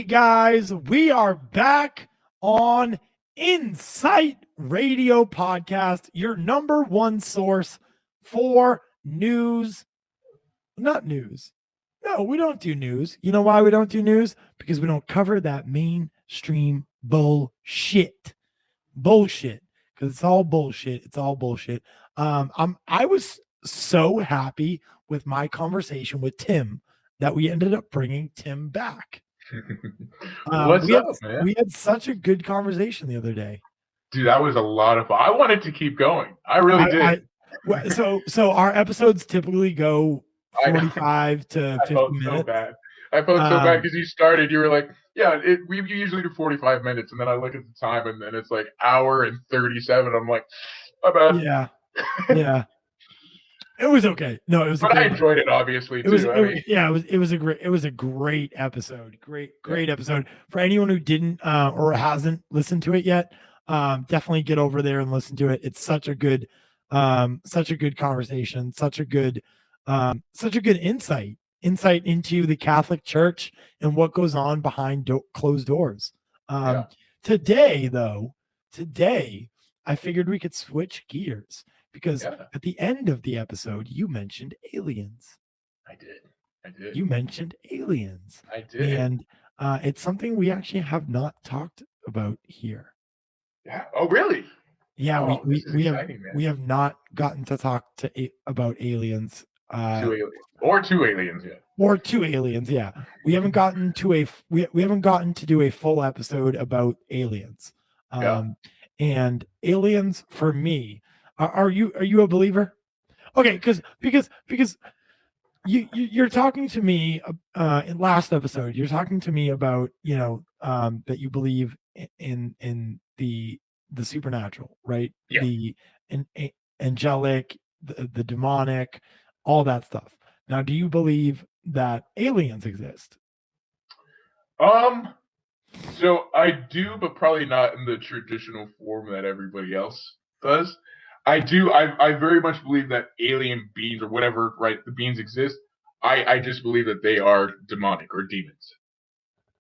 Alrighty, guys, we are back on Insight Radio Podcast, your number one source for news. Not news. No, we don't do news. You know why we don't do news? Because we don't cover that mainstream bullshit. Bullshit. Because it's all bullshit. It's all bullshit. I was so happy with my conversation with Tim that we ended up bringing Tim back. What's up, man? We had such a good conversation the other day. Dude, that was a lot of fun. I wanted to keep going. I really did. So our episodes typically go 45 to 50 minutes. I felt so bad because you started. You were like, "Yeah, we usually do 45 minutes," and then I look at the time, and then it's like hour and 37. I'm like, "My bad." Yeah. It was okay. No, it was. But I enjoyed it, obviously. It was a great episode. Great episode. For anyone who didn't or hasn't listened to it yet, definitely get over there and listen to it. It's such a good conversation. Such a good insight into the Catholic Church and what goes on behind closed doors. Today, I figured we could switch gears. Because at the end of the episode, you mentioned aliens. I did. You mentioned aliens. I did. And it's something we actually have not talked about here. Yeah. Oh, really? Yeah, we have not gotten to talk about aliens. Two aliens yet. Or two aliens, yeah. We haven't gotten to we haven't gotten to do a full episode about aliens. And aliens for me. Are you a believer? Okay, because you're talking to me in last episode. You're talking to me about that you believe in the supernatural, right? Yeah. The angelic, the demonic, all that stuff. Now, do you believe that aliens exist? So I do, but probably not in the traditional form that everybody else does. I do. I very much believe that alien beings or whatever, right? The beings exist. I just believe that they are demonic or demons.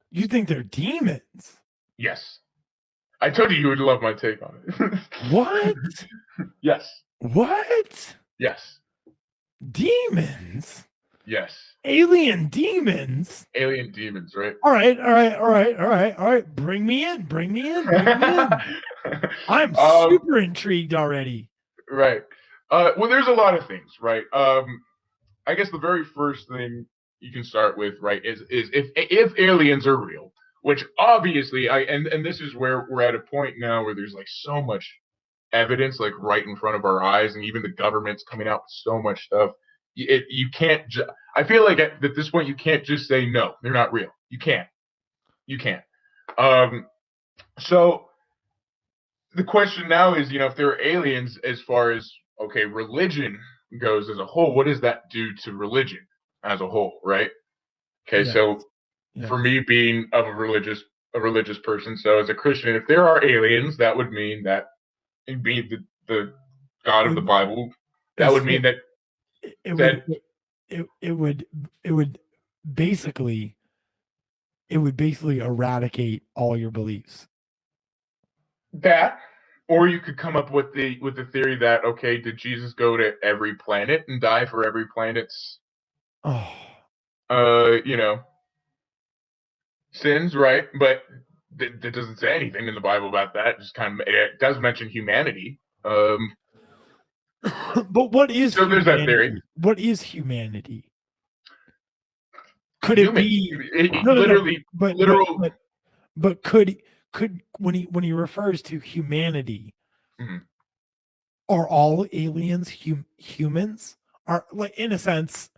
You think they're demons? Yes. I told you would love my take on it. What? Yes. What? Yes. Demons? Yes. Alien demons? Alien demons, right? All right. Bring me in. I'm super intrigued already. Right. Well, there's a lot of things, right? I guess the very first thing you can start with, right, is if aliens are real, which obviously and this is where we're at a point now where there's like so much evidence like right in front of our eyes, and even the government's coming out with so much stuff. You can't. I feel like at this point you can't just say no, they're not real. You can't. So the question now is, if there are aliens, as far as religion goes as a whole, what does that do to religion as a whole, right? Okay, so for me being of a religious person, so as a Christian, if there are aliens, that would mean that being the God of the Bible, that would mean that it would basically eradicate all your beliefs. That, or you could come up with the theory that did Jesus go to every planet and die for every planet's sins, right? But that doesn't say anything in the Bible about that. Just it does mention humanity. But what is so there's that theory. What is humanity? Could it be literally? But could when he refers to humanity, are all aliens humans? Are, like, in a sense,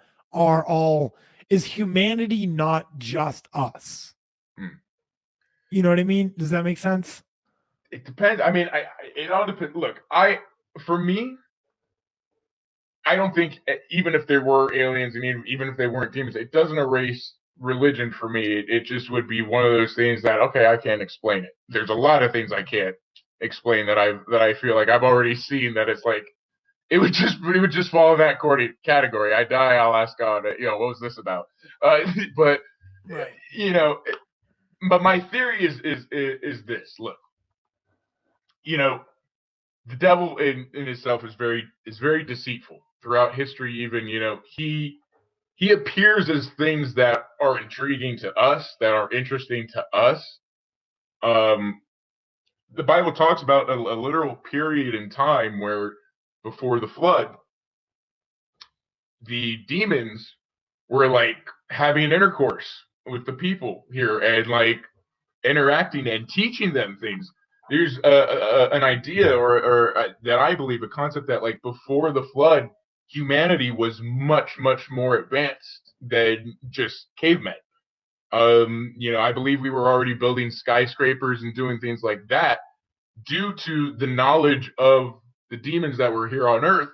is humanity not just us? You know what I mean? Does that make sense? It depends. I mean, it all depends. Look, for me, I don't think even if there were aliens and even if they weren't demons, it doesn't erase religion for me. It just would be one of those things that I can't explain it. There's a lot of things I can't explain that I feel like I've already seen, that it's like it would just fall in that category. I die, I'll ask God, what was this about? But right. my theory is this. Look, you know, the devil in itself is very deceitful throughout history. Even, you know, he appears as things that are intriguing to us, that are interesting to us. The Bible talks about a literal period in time where, before the flood, the demons were like having intercourse with the people here and like interacting and teaching them things. There's an idea or that I believe, a concept that, like, before the flood, humanity was much more advanced than just cavemen. You know, I believe we were already building skyscrapers and doing things like that due to the knowledge of the demons that were here on Earth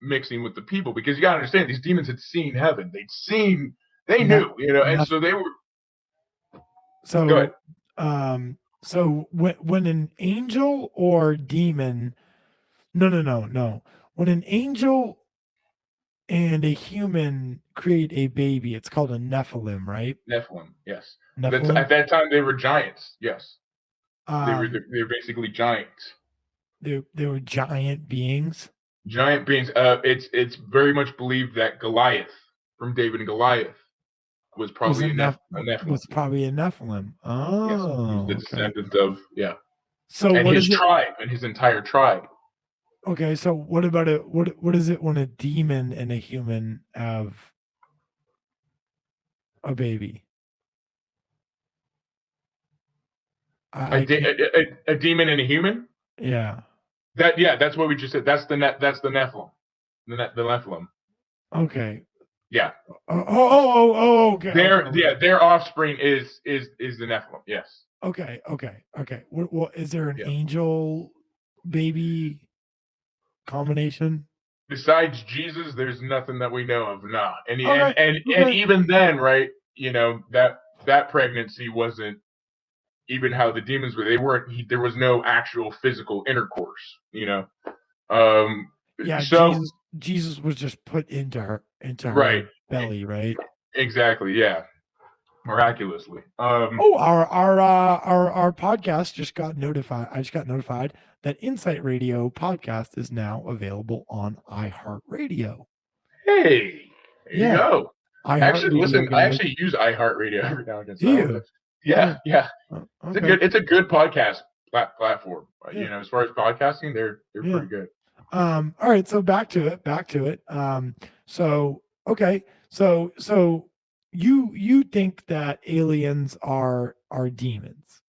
mixing with the people. Because you gotta understand, these demons had seen heaven. They knew, you know, and so they were. So, Go ahead. So when an angel or demon, no. When an angel and a human create a baby, it's called a Nephilim, right? Nephilim, yes. Nephilim. At that time, they were giants. Yes, they were basically giants. They were giant beings. Giant beings. It's very much believed that Goliath, from David and Goliath, was probably a Nephilim. Was probably a Nephilim. Oh, yes, he was the descendant of So and what his is tribe and his entire tribe. Okay, so what about it? What is it when a demon and a human have a baby? A demon and a human? Yeah. That's what we just said. That's the Nephilim. The Nephilim. Okay. Yeah. Okay. Their offspring is the Nephilim. Yes. Okay. Well, is there an angel baby combination? Besides Jesus, there's nothing that we know of. Nah. And even then, right? You know, that pregnancy wasn't even how the demons were. They weren't. There was no actual physical intercourse. You know. So Jesus was just put into her right. belly, right? Exactly. Yeah. Miraculously. Our podcast just got notified. I just got notified that Insight Radio podcast is now available on iHeartRadio. Hey, there you go. I actually use iHeartRadio every now and again. Yeah. Okay. It's a good podcast platform. Yeah. You know, as far as podcasting, they're pretty good. All right, so back to it. So you think that aliens are demons?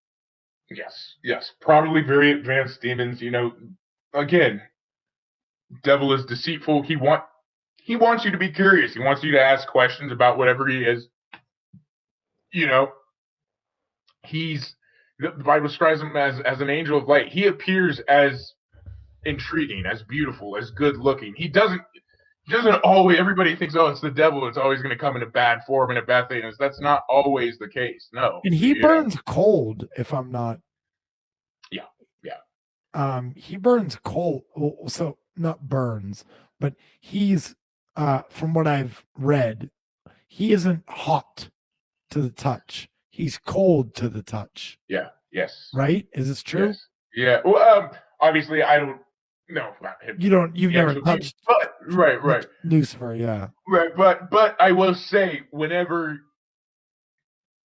Yes, probably very advanced demons. You know, again, devil is deceitful. He wants you to be curious. He wants you to ask questions about whatever he is. You know, the Bible describes him as an angel of light. He appears as intriguing, as beautiful, as good looking. He doesn't always. Everybody thinks, oh, it's the devil. It's always going to come in a bad form and a bad thing. That's not always the case. No. And he burns cold, if I'm not. Yeah. He burns cold. So not burns, but he's from what I've read, he isn't hot to the touch. He's cold to the touch. Yeah. Yes. Right? Is this true? Yes. Yeah. Well, obviously, I don't know about him. You've never touched. But right. Lucifer, yeah. Right, but I will say, whenever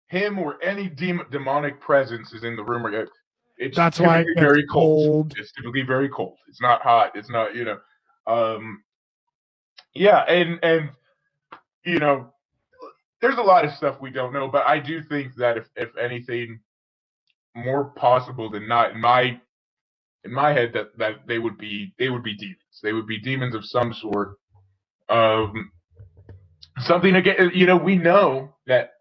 him or any demonic presence is in the room, that's why it's very cold. It's typically very cold. It's not hot. It's not, you know. Yeah, and you know, there's a lot of stuff we don't know, but I do think that if anything, more possible than not, in my head, that they would be demons. They would be demons of some sort. Something, again, you know, we know that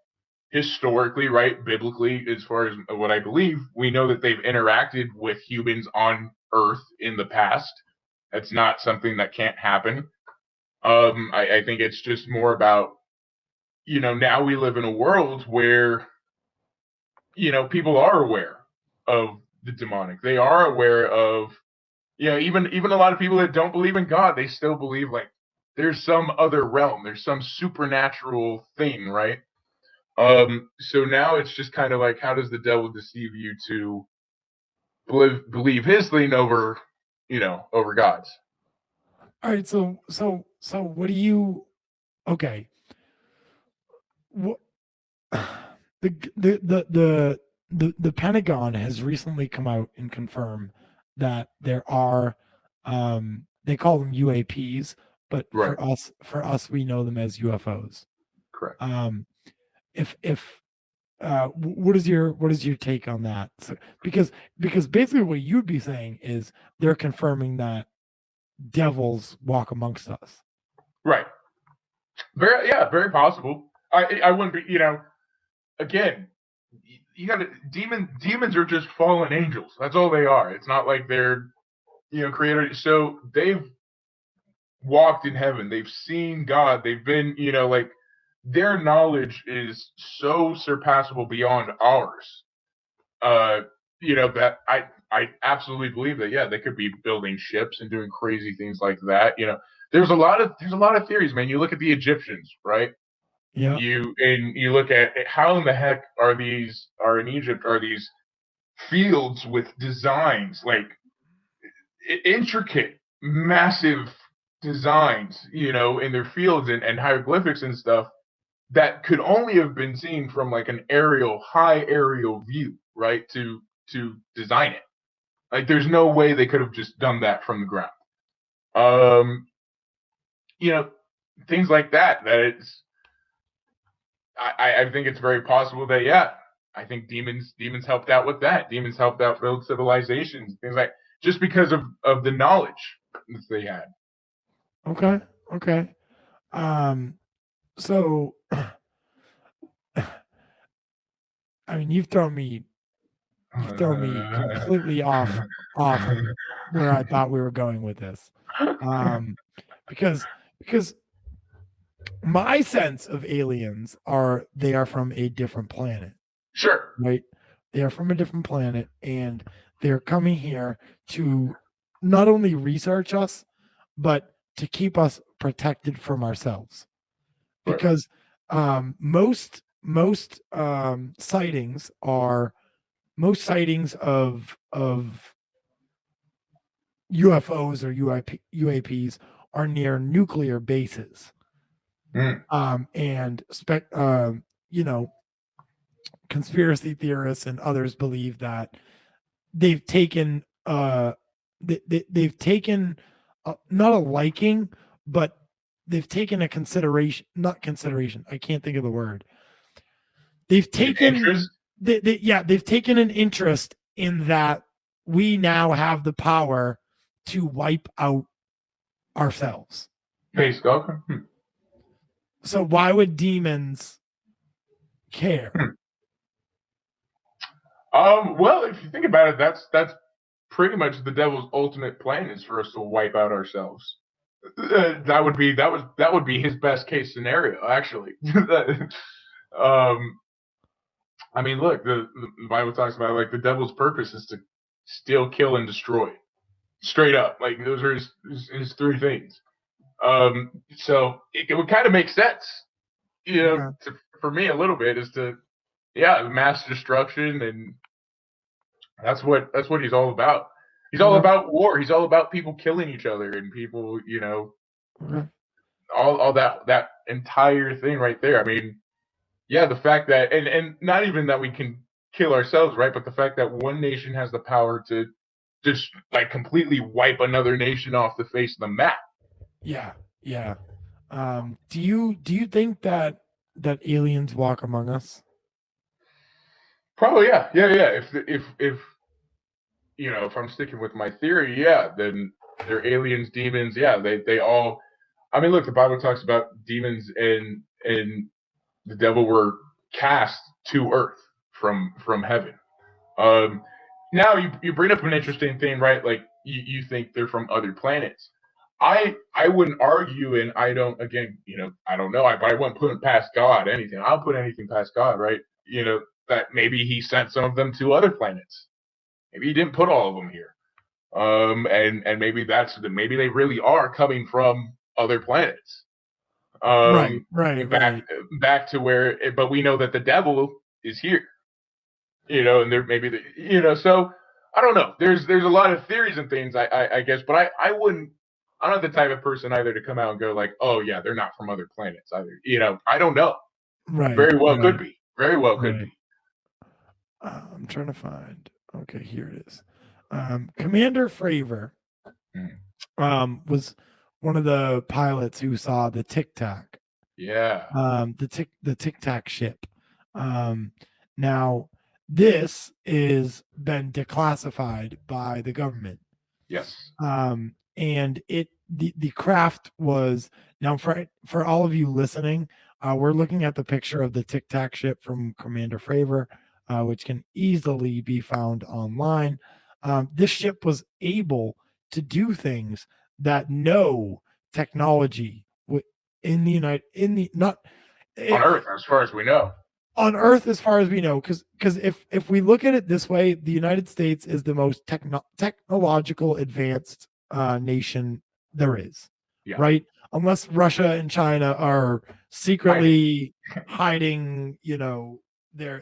historically, right, biblically, as far as what I believe, we know that they've interacted with humans on Earth in the past. That's not something that can't happen. I think it's just more about, you know, now we live in a world where, you know, people are aware of the demonic. They are aware of, you know, even a lot of people that don't believe in God, they still believe like there's some other realm, there's some supernatural thing, right? So now it's just kind of like, how does the devil deceive you to believe his thing over, over God's? All right, so what do you? Okay, what the Pentagon has recently come out and confirmed that there are, they call them UAPs, but Right. for us we know them as UFOs. Correct. If what is your take on that? So, because basically what you'd be saying is they're confirming that devils walk amongst us. Right. Very possible. I wouldn't be, again, you got to demons are just fallen angels. That's all they are. It's not like they're, created. So they've walked in heaven. They've seen God. They've been, like their knowledge is so surpassable beyond ours. That I absolutely believe that, yeah, they could be building ships and doing crazy things like that. There's a lot of theories, man. You look at the Egyptians, right? Yeah. You look at how in the heck are in Egypt are these fields with designs, like intricate, massive designs, in their fields and hieroglyphics and stuff that could only have been seen from like an high aerial view, right? To design it. Like there's no way they could have just done that from the ground. Things like that it's I think it's very possible that, yeah, I think demons helped out with that. Demons helped out build civilizations, things like, just because of the knowledge that they had. Okay. So I mean, you've thrown me completely off where I thought we were going with this. Because my sense of aliens they are from a different planet. Sure. Right? They are from a different planet, and they're coming here to not only research us, but to keep us protected from ourselves. Because most sightings of UFOs or UAPs are near nuclear bases. And conspiracy theorists and others believe that they've taken they've taken not a liking, but they've taken a not consideration. I can't think of the word. They've taken they've taken an interest in that we now have the power to wipe out ourselves. So why would demons care? Well, if you think about it, that's pretty much the devil's ultimate plan, is for us to wipe out ourselves. That would be his best case scenario, actually. I mean, look, the Bible talks about, like, the devil's purpose is to steal, kill, and destroy. Straight up, like, those are his three things. So it would kind of make sense, for me a little bit, is to, mass destruction, and that's what he's all about. He's all about war. He's all about people killing each other and people, all that entire thing right there. I mean, yeah, the fact that, and not even that we can kill ourselves, right? But the fact that one nation has the power to just like completely wipe another nation off the face of the map. Yeah. Do you think that aliens walk among us? Probably, yeah. If if I'm sticking with my theory, yeah, then they're aliens, demons. Yeah, they all. I mean, look, the Bible talks about demons and the devil were cast to earth from heaven. Now you bring up an interesting thing, right? Like you think they're from other planets. I wouldn't argue, and I don't. Again, I don't know. But I wouldn't put it past God. Anything. I'll put anything past God, right? That maybe He sent some of them to other planets. Maybe He didn't put all of them here. And maybe maybe they really are coming from other planets. Right, back right. back to where, but we know that the devil is here, and there maybe so I don't know. There's a lot of theories and things, I guess, but I wouldn't. I'm not the type of person either to come out and go like, oh yeah, they're not from other planets either. I don't know. Right, Very well could right, be. Very well could right. be. I'm trying to find. Okay, here it is. Commander Fravor Mm. was one of the pilots who saw the Tic Tac, Yeah. the Tic Tac ship. Now this is been declassified by the government. Yes. And the craft was, now for all of you listening, we're looking at the picture of the Tic Tac ship from Commander Fravor, which can easily be found online. This ship was able to do things that no technology in the not On Earth, as far as we know. on Earth, as far as we know, because if we look at it this way, the United States is the most technological advanced nation there is, Yeah. right? Unless Russia and China are secretly hiding, their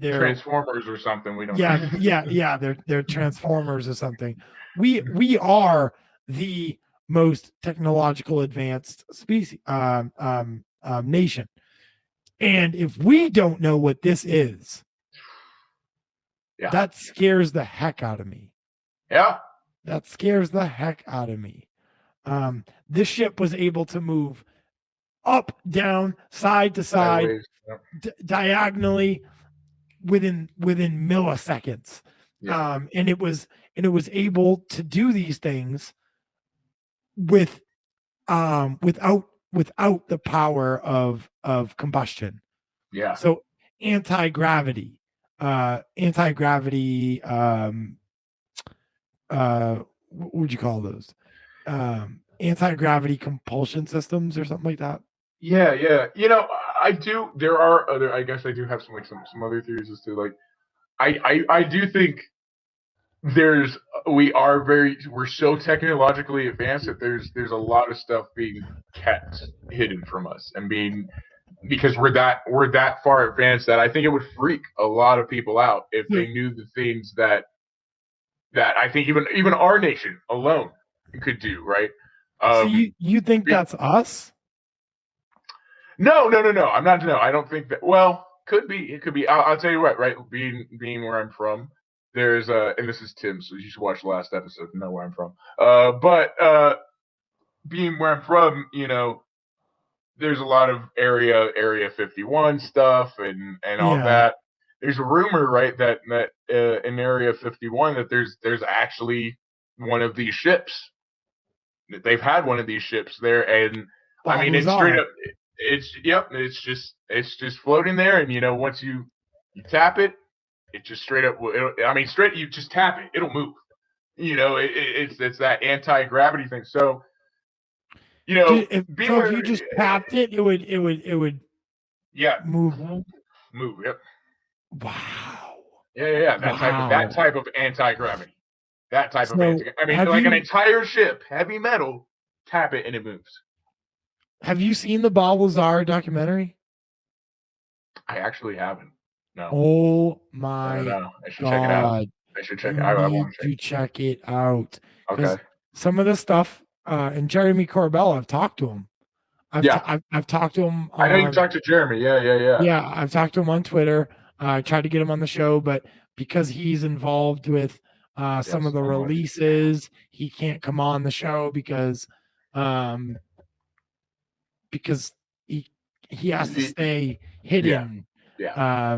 Transformers or something. We don't yeah, know. yeah, they're transformers or something. We are the most technological advanced species nation. And if we don't know what this is, Yeah. that scares the heck out of me. Yeah. That scares the heck out of me. This ship was able to move up, down, side to side, diagonally within milliseconds. Yeah. And it was able to do these things without the power of combustion. Yeah. So anti-gravity, what would you call those? Anti-gravity compulsion systems or something like that. Yeah, yeah. I do. There are other. I guess I do have some other theories as to like. I do think we're so technologically advanced that there's a lot of stuff being kept hidden from us and because we're that far advanced that I think it would freak a lot of people out if they knew the things that I think even our nation alone could do, right? So you think that's us? No. I'm not. No, I don't think that. Well, could be. It could be. I'll tell you what. Right, being where I'm from, there's and this is Tim, so you should watch the last episode to know where I'm from. But being where I'm from, there's a lot of Area 51 stuff and all that. There's a rumor, right, that in Area 51 that there's actually one of these ships. They've had one of these ships there, and I mean, it's straight up. It's just floating there, and once you tap it, it just straight up. You just tap it, it'll move. It's that anti-gravity thing. So, if you just tapped it, it would move. Yep. Wow. Yeah. That type of anti-gravity. That type of an entire ship, heavy metal, tap it and it moves. Have you seen the Bob Lazar documentary? I actually haven't. No. Oh my no. I should God. check it out. I should check it out. I want to check it out. Okay. Some of the stuff, and Jeremy Corbell, I've talked to him. I've talked to him. I know you talked to Jeremy. Yeah. Yeah, I've talked to him on Twitter. I tried to get him on the show, but because he's involved with some of the releases, he can't come on the show because he has to stay hidden. Yeah.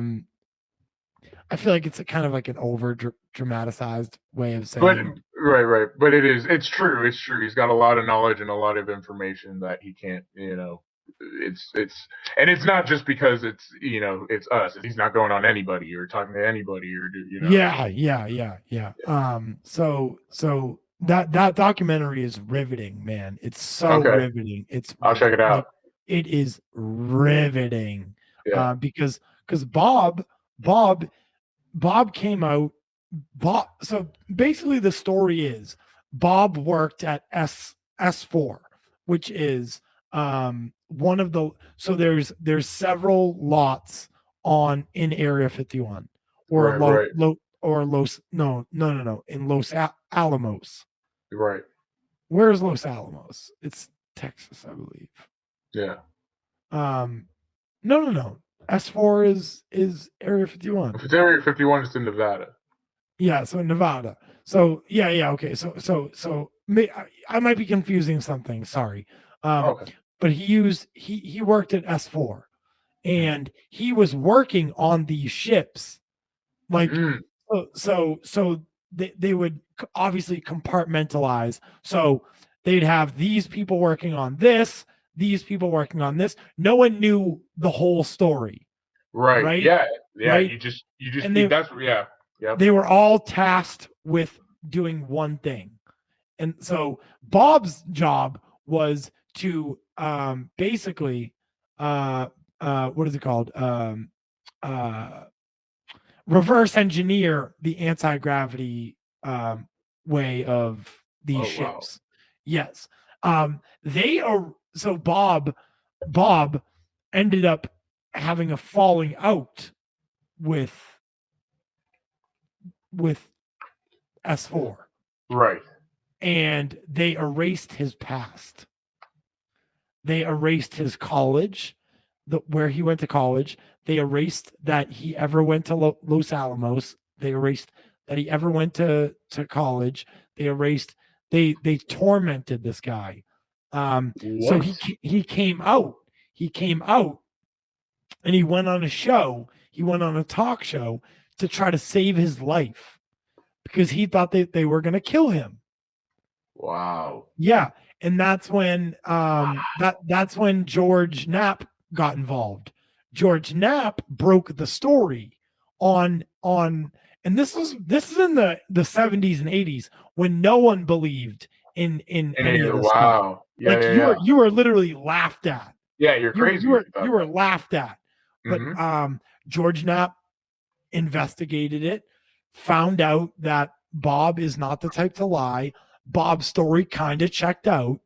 I feel like it's kind of like an over dramatized way of saying. Right. But it's true. It's true. He's got a lot of knowledge and a lot of information that he can't, and it's not just because it's us. He's not going on anybody or talking to anybody or Yeah. So that documentary is riveting, man. It's so riveting. I'll check it out. It is riveting. Yeah. Because Bob came out. So basically the story is Bob worked at S4, which is one of the so there's several lots in Area 51 or Right. Los no in Alamos. Right. Where's Los Alamos? It's Texas, I believe. Yeah. No. S4 is Area 51. If it's Area 51, it's in Nevada. Yeah, so Nevada. So yeah, okay. So I might be confusing something. Sorry. Okay. But he worked at S4, and he was working on these ships, like so they would obviously compartmentalize. So they'd have these people working on this, these people working on this. No one knew the whole story. Right. Yeah. Right? You just And they, that's yeah. Yeah. They were all tasked with doing one thing. And so Bob's job was to basically what is it called? Reverse engineer the anti-gravity way of these ships. Wow. Yes. They are so Bob ended up having a falling out with S4. Right. And they erased his past. They erased his college, where he went to college. They erased that he ever went to Los Alamos. They erased that he ever went to college. They erased. They tormented this guy. So he came out. He came out, and he went on a show. He went on a talk show to try to save his life because he thought they were going to kill him. Wow. Yeah, and that's when that's when George Knapp got involved. George Knapp broke the story on and this is in the 70s and 80s when no one believed in any of this stuff. Yeah, like you were literally laughed at. Yeah, you're crazy. You were laughed at. But George Knapp investigated it, found out that Bob is not the type to lie. Bob's story kind of checked out.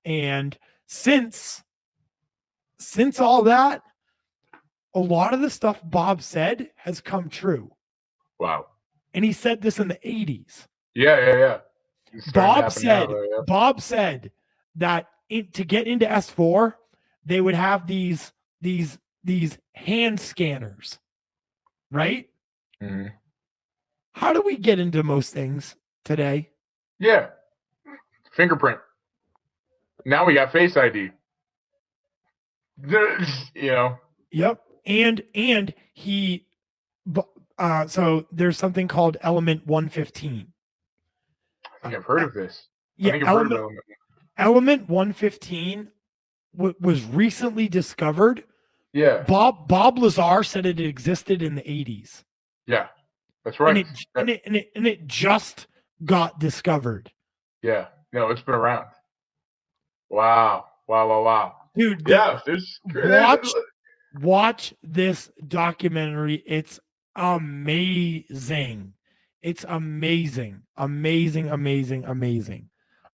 And since all that, a lot of the stuff Bob said has come true. Wow. And he said this in the 80s. Yeah. Bob said that to get into S4, they would have these hand scanners, right? Mm-hmm. How do we get into most things today? Yeah. Fingerprint. Now we got Face ID. Yep. And he so there's something called Element 115. I think I've heard of this. Yeah, Element 115 was recently discovered. Yeah. Bob Lazar said it existed in the 80s. Yeah. That's right. And it just got discovered. Yeah. No, it's been around. Wow. Dude, yeah, watch this documentary. It's amazing. It's amazing.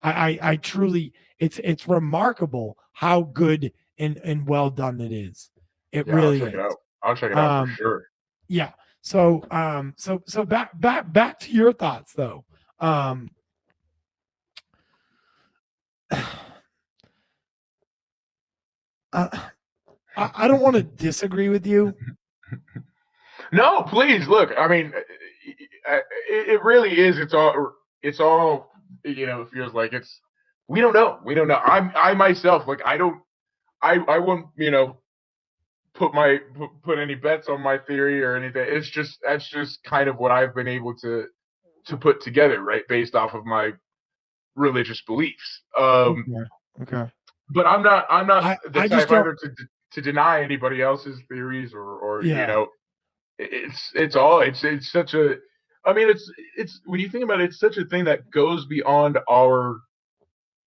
I truly, it's remarkable how good and well done it is. It really is. I'll check it out for sure. Yeah. So back to your thoughts though. I don't want to disagree with you. No, please look. I mean, it really is. It's all. It feels like it's. We don't know. I myself, like, I won't. Put any bets on my theory or anything. That's just kind of what I've been able to put together, right, based off of my religious beliefs. Okay. But I'm not the type either to deny anybody else's theories or it's such a, I mean, it's when you think about it, it's such a thing that goes beyond our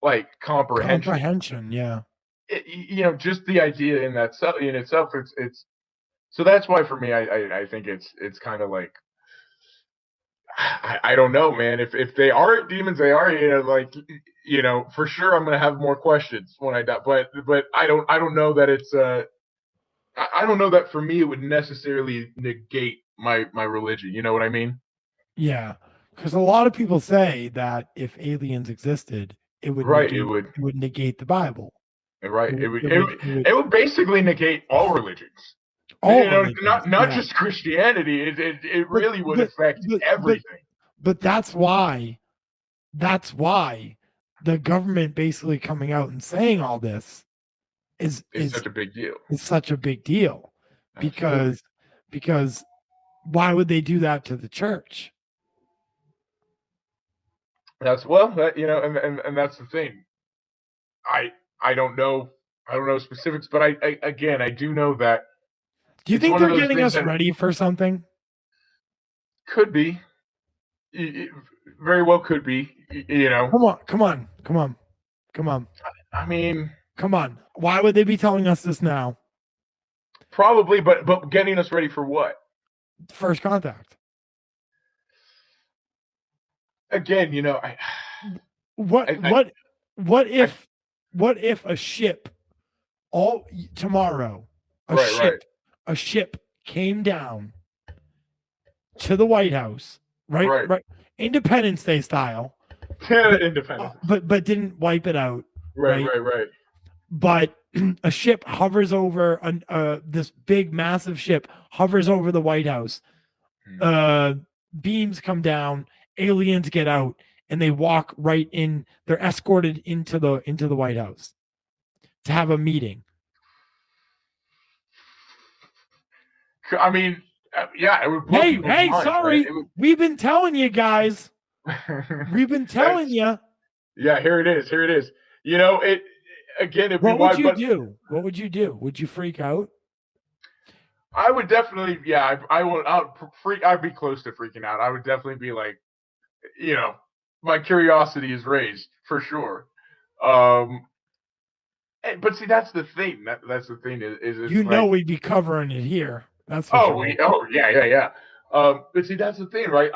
like comprehension. Yeah. Just the idea in itself, it's so that's why for me, I think it's kind of like, I don't know, man. If they are demons, they are, like, for sure I'm gonna have more questions when I die. But I don't know that it's I don't know that for me it would necessarily negate my religion. You know what I mean? Yeah, because a lot of people say that if aliens existed, Right. It would. it would negate the Bible. Right. It would It would basically negate all religions. all religions. Not Yeah. just Christianity. It But really would but affect but everything. but that's why the government basically coming out and saying all this It's is such a big deal. is such a big deal Absolutely. because why would they do that to the church? That's well, that and that's the thing. I don't know. I don't know specifics, but I again I do know that Do you it's think one of they're those getting things us that ready for something? could be, it very well could be. Come on. I mean, Come on. Why would they be telling us this now? probably, but getting us ready for what? First contact. Again, I What I- what if a ship tomorrow right. a ship came down to the White House, right? Right. Independence Day style, Independence. but didn't wipe it out. Right. But a ship hovers over this big, massive ship hovers over the White House. Beams come down, aliens get out, and they walk right in. They're escorted into the White House to have a meeting. I mean, yeah, it would. Hey, sorry, right? we've been telling you guys. We've been telling you. Yeah, here it is. It again. What would you do? What would you do? Would you freak out? I would definitely. Yeah, I would. I'd be close to freaking out. I would definitely be like, my curiosity is raised for sure. But see, that's the thing. That's the thing is we'd be covering it here. That's for sure. Yeah. But see, that's the thing, right?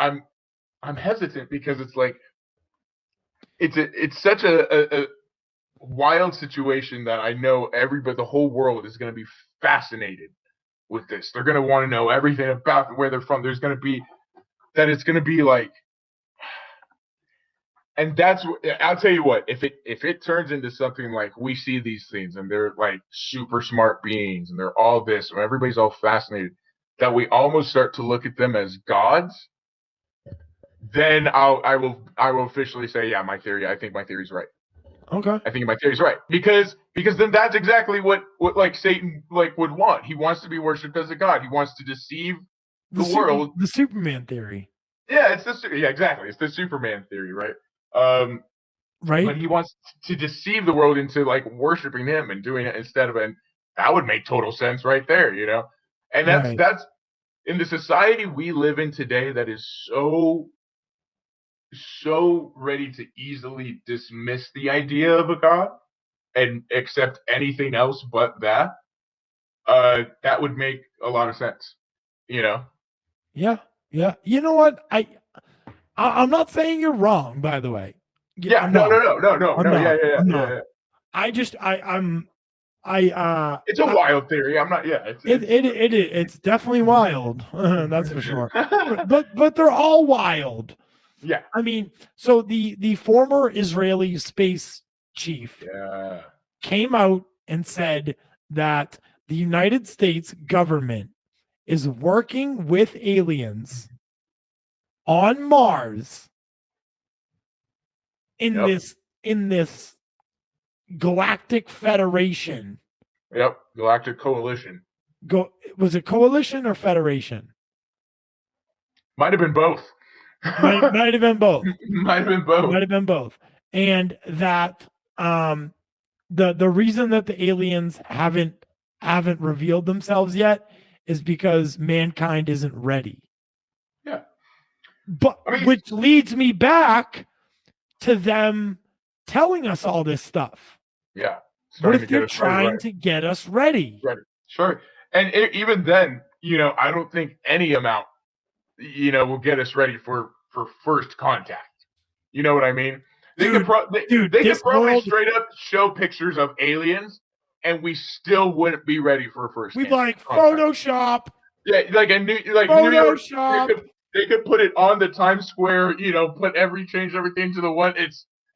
I'm hesitant because it's like it's such a wild situation that I know the whole world is going to be fascinated with this. They're going to want to know everything about where they're from. It's going to be like, and that's, I'll tell you what, if it turns into something like we see these things and they're like super smart beings and they're all this and everybody's all fascinated, that we almost start to look at them as gods, then I will officially say, yeah, I think my theory's right. Okay. I think my theory's right. Because then that's exactly what like Satan like would want. He wants to be worshipped as a god. He wants to deceive the world. The Superman theory. Yeah, exactly. It's the Superman theory, right? Right. But he wants to deceive the world into like worshiping him and doing it instead of, and that would make total sense right there, And that's in the society we live in today that is so ready to easily dismiss the idea of a god and accept anything else but that. That would make a lot of sense, Yeah. You know what? I'm not saying you're wrong, by the way. Yeah, no. Yeah. It's a wild theory. I'm not. Yeah, it's definitely wild. That's for sure. but they're all wild. Yeah. I mean, so the former Israeli space chief came out and said that the United States government is working with aliens on Mars in this galactic federation. Yep, galactic coalition. Was it coalition or federation? Might have been both. Might have been both. Might have been both. And that the reason that the aliens haven't revealed themselves yet is because mankind isn't ready. Yeah. But which leads me back to them telling us all this stuff. Yeah. What if they're trying to get us ready? Ready. Sure. And even then, I don't think any amount, will get us ready for for first contact. You know what I mean? They Dude, could probably world, straight up show pictures of aliens, and we still wouldn't be ready for a first. We'd like Photoshop. Yeah, like a New York. Photoshop. They could put it on the Times Square. Change everything to the one.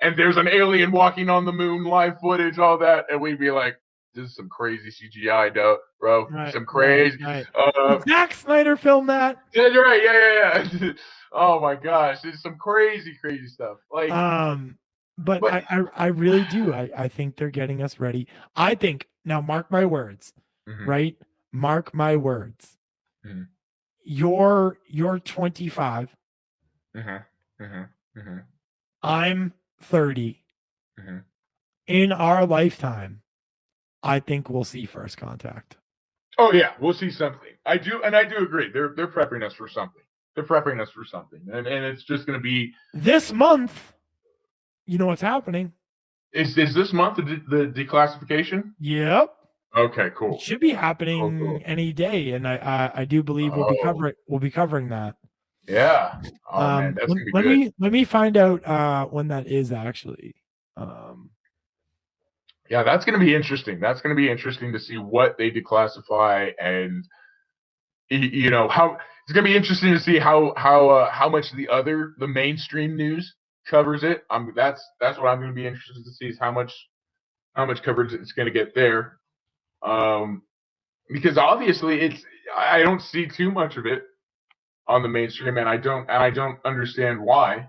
And there's an alien walking on the moon, live footage, all that, and we'd be like, this is some crazy CGI, bro. Right, some crazy. Right. Did Zack Snyder film that? Yeah, you're right. Yeah. Oh my gosh, it's some crazy stuff. Like, but I really do. I think they're getting us ready. I think now, mark my words, right? Mark my words. Mm-hmm. You're 25. I'm 30. In our lifetime, I think we'll see first contact. Oh yeah, we'll see something. I do agree. They're prepping us for something. And it's just going to be this month. You know what's happening? Is this month the declassification? Yep. Okay, cool. It should be happening any day, and I do believe we'll be covering that. Yeah. Oh man, that's gonna be good. Let me find out when that is actually. Yeah, that's going to be interesting. That's going to be interesting to see what they declassify, and how it's going to be interesting to see how much the mainstream news covers it. That's what I'm going to be interested to see, is how much coverage it's going to get there. Because obviously I don't see too much of it on the mainstream, and I don't understand why.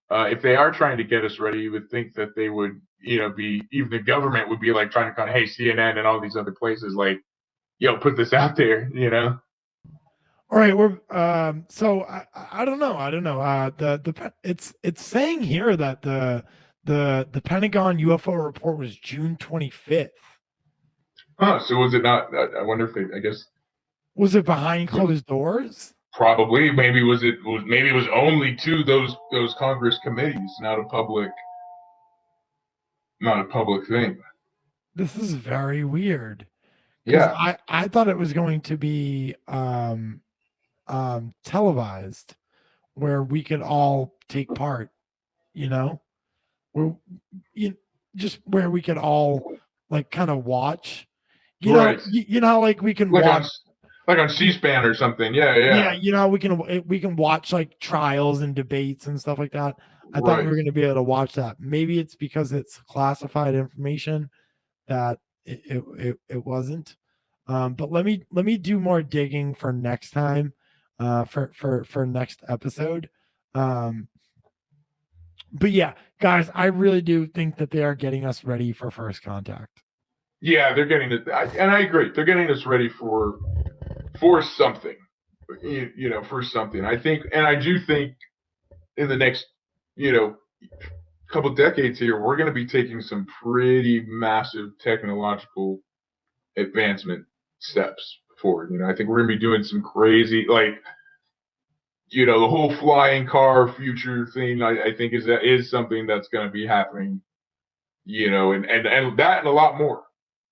If they are trying to get us ready, you would think that they would, even the government would be like trying to kind of, hey, CNN and all these other places, like, put this out there, All right, we're so I don't know. It's saying here that the Pentagon UFO report was June 25th. Huh? So was it not? I wonder if I guess. Was it behind closed doors? Probably. Maybe it was only to those Congress committees, not a public thing. This is very weird. Yeah. I thought it was going to be televised, where we could all take part, just where we could all like kind of watch, right. How like we can watch like on C-SPAN or something. Yeah. We can watch like trials and debates and stuff like that. I thought we were going to be able to watch that. Maybe it's because it's classified information that it wasn't. But let me do more digging for next time, for next episode. But yeah, guys, I really do think that they are getting us ready for first contact. Yeah, they're getting it, and I agree. They're getting us ready for something, for something. I think, and I do think, in the next, couple decades here, we're going to be taking some pretty massive technological advancement steps forward. I think we're going to be doing some crazy, like, the whole flying car future thing. I think is something that's going to be happening. And that and a lot more.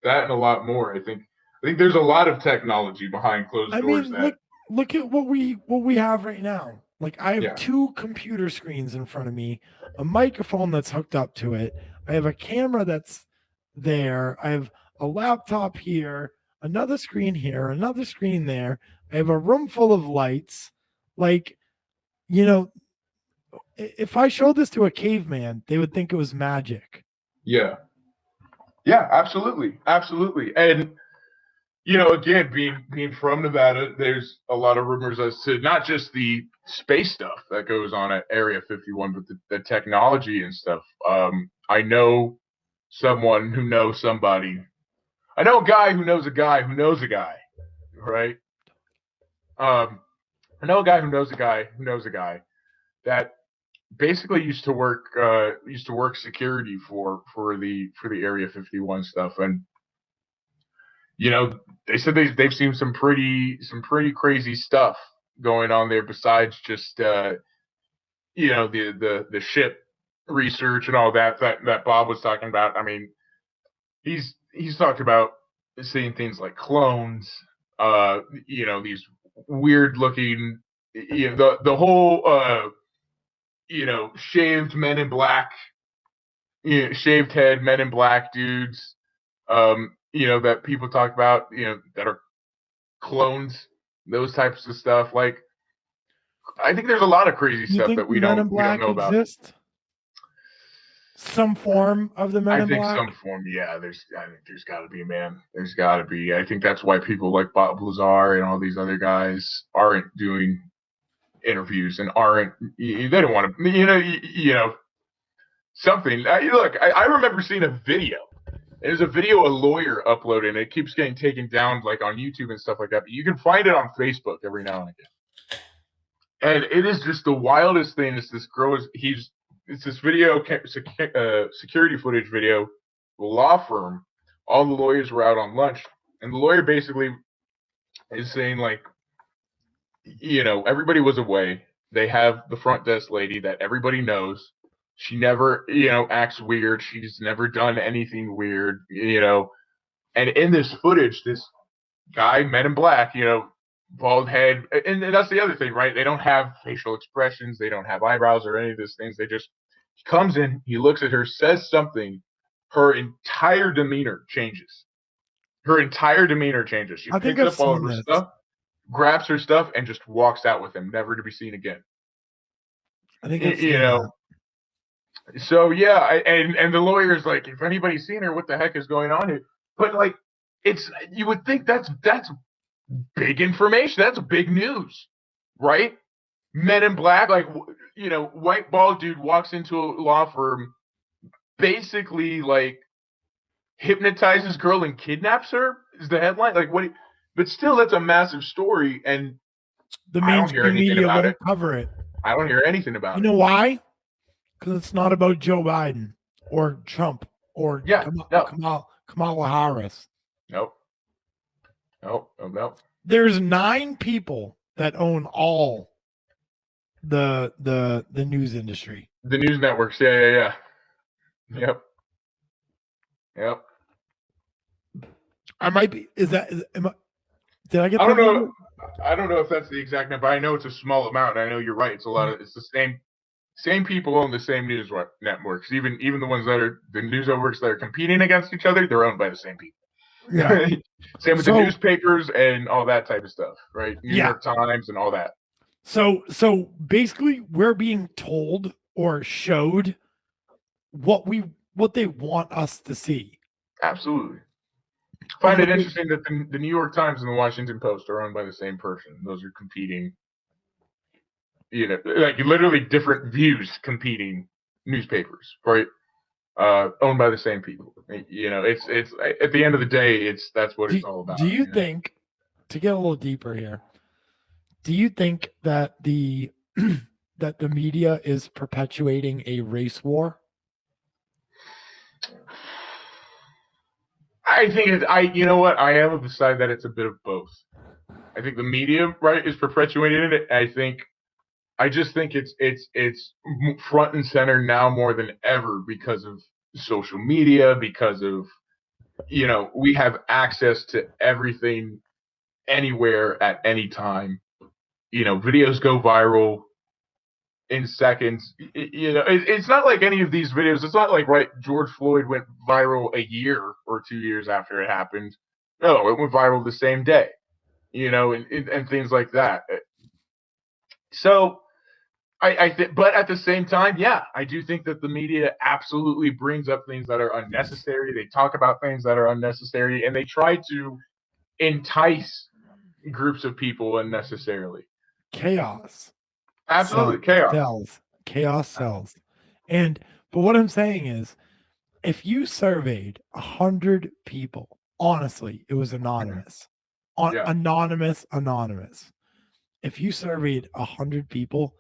I think there's a lot of technology behind closed doors. Look at what we have right now. Like, I have two computer screens in front of me, a microphone that's hooked up to it. I have a camera that's there. I have a laptop here, another screen here, another screen there. I have a room full of lights. Like, if I showed this to a caveman, they would think it was magic. Yeah. Yeah, absolutely. And, again, being from Nevada, there's a lot of rumors as to not just the space stuff that goes on at Area 51, but the technology and stuff. I know someone who knows somebody. I know a guy who knows a guy who knows a guy, right? I know a guy who knows a guy who knows a guy that basically used to work security for the Area 51 stuff, and they said they've seen some pretty crazy stuff going on there, besides just the ship research and all that Bob was talking about. I mean, he's talked about seeing things like clones, these weird looking, the whole shaved Men in Black, shaved head Men in Black dudes, that people talk about, that are clones, those types of stuff. Like, I think there's a lot of crazy You stuff think that we Men in don't Black know about. exist? Some form of the Men in think Black? some form, yeah. I think there's got to be, man. There's got to be. I think that's why people like Bob Lazar and all these other guys aren't doing interviews and aren't. They don't want to. Something. I remember seeing a video. There's a video a lawyer uploaded, and it keeps getting taken down, like on YouTube and stuff like that. But you can find it on Facebook every now and again. And it is just the wildest thing. Is this girl? It's this video, security footage video, the law firm. All the lawyers were out on lunch, and the lawyer basically is saying, like, everybody was away. They have the front desk lady that everybody knows. She never, acts weird. She's never done anything weird, And in this footage, this guy, Men in Black, bald head, and that's the other thing, right? They don't have facial expressions. They don't have eyebrows or any of these things. He comes in, he looks at her, says something. Her entire demeanor changes. She picks up all of her stuff, grabs her stuff, and just walks out with him, never to be seen again. I think I've seen that. So yeah, and the lawyer's like, if anybody's seen her, what the heck is going on here? But like, you would think that's big information. That's big news, right? Men in Black, like, white bald dude walks into a law firm, basically like hypnotizes girl and kidnaps her is the headline. Like, what? But still, that's a massive story, and the mainstream media won't cover it. I don't hear anything about it. You know why? Because it's not about Joe Biden or Trump or Kamala Harris. Nope. There's 9 people that own all the news industry. The news networks. Yeah. Yep. I might be. Did I get? I don't know. I don't know if that's the exact number. I know it's a small amount. I know you're right. It's a lot of. It's the same people own the same news networks. Even the ones that are the news networks that are competing against each other, they're owned by the same people. Yeah. Same with the newspapers and all that type of stuff, right? New York Times and all that. So basically, we're being told or showed what they want us to see. Absolutely. I find it interesting that the New York Times and the Washington Post are owned by the same person. Those are competing, like literally different views competing newspapers, right? Owned by the same people. It's at the end of the day, that's what it's all about. Do you think, to get a little deeper here, do you think that the that the media is perpetuating a race war? I think you know what? I am of the side that it's a bit of both. I think the media, right, is perpetuating it. I just think it's front and center now more than ever because of social media, because of, we have access to everything anywhere at any time. Videos go viral in seconds. It's not like any of these videos. It's not like, right, George Floyd went viral a year or 2 years after it happened. No, it went viral the same day, and things like that. So I think, but at the same time, yeah, I do think that the media absolutely brings up things that are unnecessary. They talk about things that are unnecessary, and they try to entice groups of people unnecessarily. Chaos. Absolutely, chaos sells. But what I'm saying is, if you surveyed 100 people, honestly, it was anonymous. Anonymous. If you surveyed 100 people,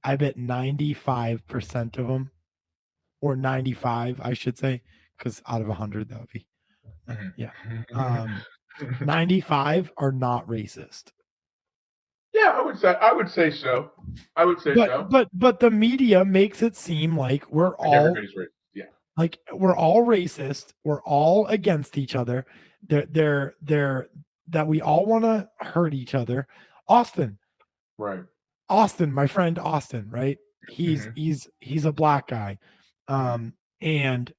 I bet 95% of them, or 95, I should say, because out of 100, that would be, 95 are not racist. Yeah, I would say so. But the media makes it seem like we're all like we're all racist. We're all against each other. They're that we all want to hurt each other. Austin, right? Austin, my friend Austin, right? He's hmm he's a black guy, and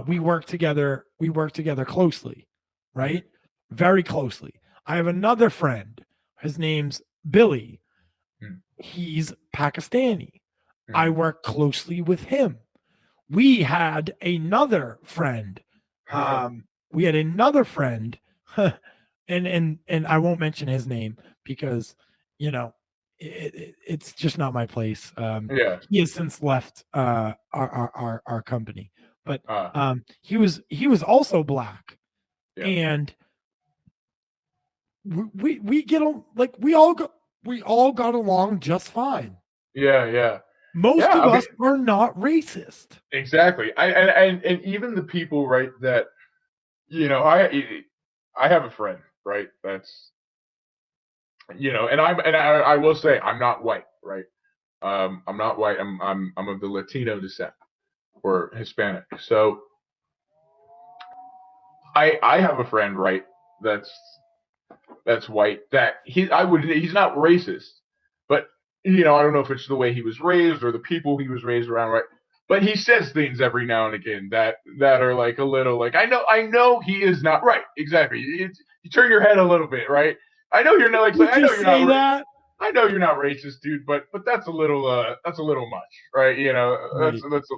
we work together. We work together closely, hmm right? Very closely. I have another friend. His name's Billy. He's Pakistani. I hmm work closely with him. We had another friend. We had another friend, and I won't mention his name because you know it's just not my place. yeah. He has since left our company, but Uh, he was also black, yeah. and we get like we all got along just fine. Yeah. Yeah. Most Yeah. of I mean, us are not racist. exactly. And even the people, right, that I have a friend, right, that's and I will say I'm not white, right? I'm not white. I'm of the Latino descent or Hispanic. So I have a friend, right, that's white, that he's not racist, but I don't know if it's the way he was raised or the people he was raised around, right? But he says things every now and again that are like a little like I know he is not right. Exactly. You turn your head a little bit, right? I know you're not like You I know just you're not say that, I know you're not racist, dude, but that's a little much, right? right?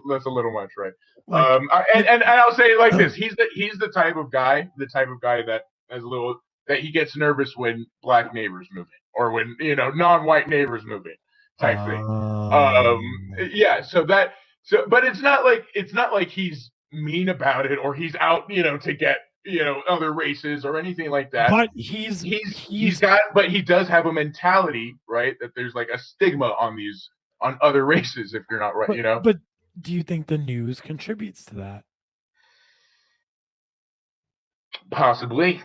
That's a little much, right? Like And, if and I'll say it like this: he's the type of guy, that has a little that he gets nervous when black neighbors move in, or when non-white neighbors move in, type thing. Um, um, yeah, but it's not like he's mean about it or he's out, to get other races or anything like that. but He's got, but he does have a mentality, right, that there's like a stigma on other races if you're not right, but do you think the news contributes to that? possibly,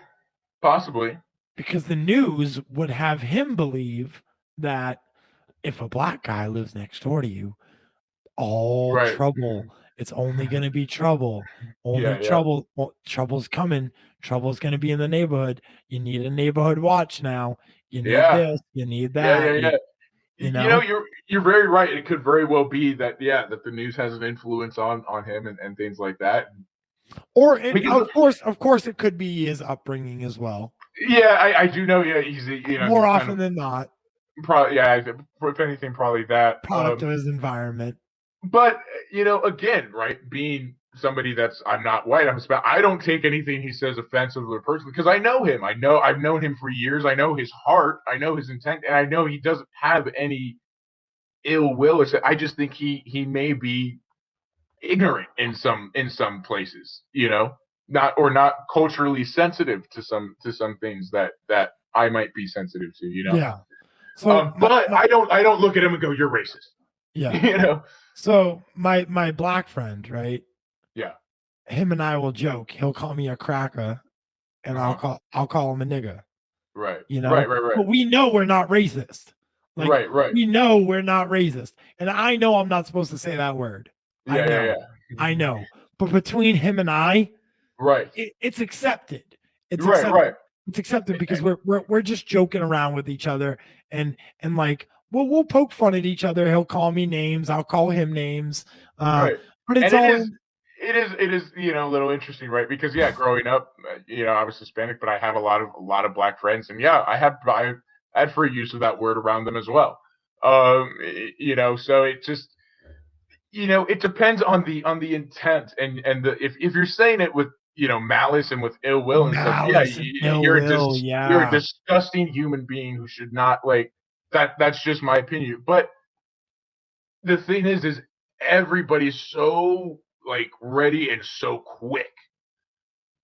possibly, Because the news would have him believe that if a black guy lives next door to you, all right, trouble. It's only going to be trouble. Only yeah, yeah, trouble. Well, trouble's coming. Trouble's going to be in the neighborhood. You need a neighborhood watch now. You need yeah, this. You need yeah, yeah, that. yeah. You know, You're very right. It could very well be that, that the news has an influence on him and things like that. or and Because of course, it could be his upbringing as well. yeah, I do know. Yeah, More he's kind often of than not, probably, yeah. If anything, probably that. product of his environment. But again, right? Being somebody that's I'm not white, I don't take anything he says offensively or personally because I know him. I've known him for years. I know his heart. I know his intent, and I know he doesn't have any ill will. I just think he may be ignorant in some places. Not culturally sensitive to some things that I might be sensitive to. Yeah. So But I don't look at him and go, "You're racist." yeah. you know. So my black friend, right? Yeah. Him and I will joke. He'll call me a cracker, and Uh-huh. I'll call him a nigga. Right. You know, Right. Right. Right. but we know we're not racist. Like Right. Right. we know we're not racist, and I know I'm not supposed to say that word. I Yeah. Yeah. I know. But between him and I, Right. it's accepted. It's Right. accepted. Right. It's accepted because we're just joking around with each other, and like we'll poke fun at each other. He'll call me names. I'll call him names. Right. But it's And all it is a little interesting, right? Because yeah, growing up, I was Hispanic, but I have a lot of black friends, and yeah, I had free use of that word around them as well. So it just it depends on the intent and if you're saying it with malice and with ill will and stuff, yeah, malice and ill will. you're a Yeah. disgusting human being who should not like that. That's just my opinion. But the thing is everybody's so like ready and so quick.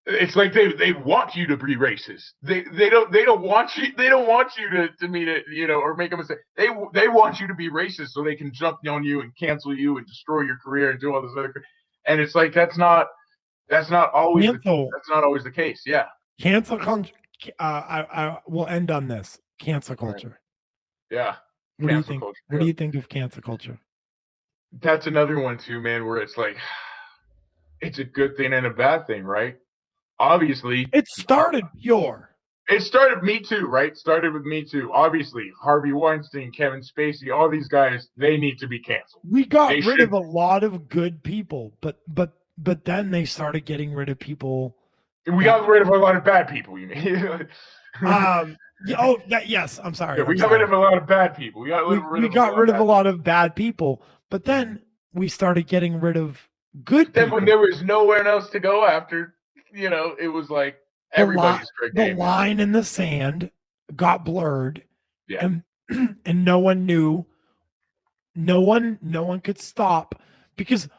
It's like they want you to be racist. They don't want you to mean it, or make a mistake. They want you to be racist so they can jump on you and cancel you and destroy your career and do all this other. And it's like that's not always Cancel. that's not always the case. Yeah. Cancel culture. I will end on this. Cancel Right. culture. Yeah. What do you Cancel think? culture. What do you think of cancel culture? That's another one too, man. Where it's like it's a good thing and a bad thing, right? Obviously, It started pure. It started Me Too, right? Started with Me Too. Obviously, Harvey Weinstein, Kevin Spacey, all these guys, they need to be canceled. We got They rid should. of a lot of good people, but then they started getting rid of people. We got rid of a lot of bad people. You mean? Yes. I'm sorry. Yeah, we got rid of a lot of bad people. We got rid of a lot of bad people, but then we started getting rid of good people. Then when there was nowhere else to go after, it was like everybody's the line in the sand got blurred, and no one knew. No one could stop, because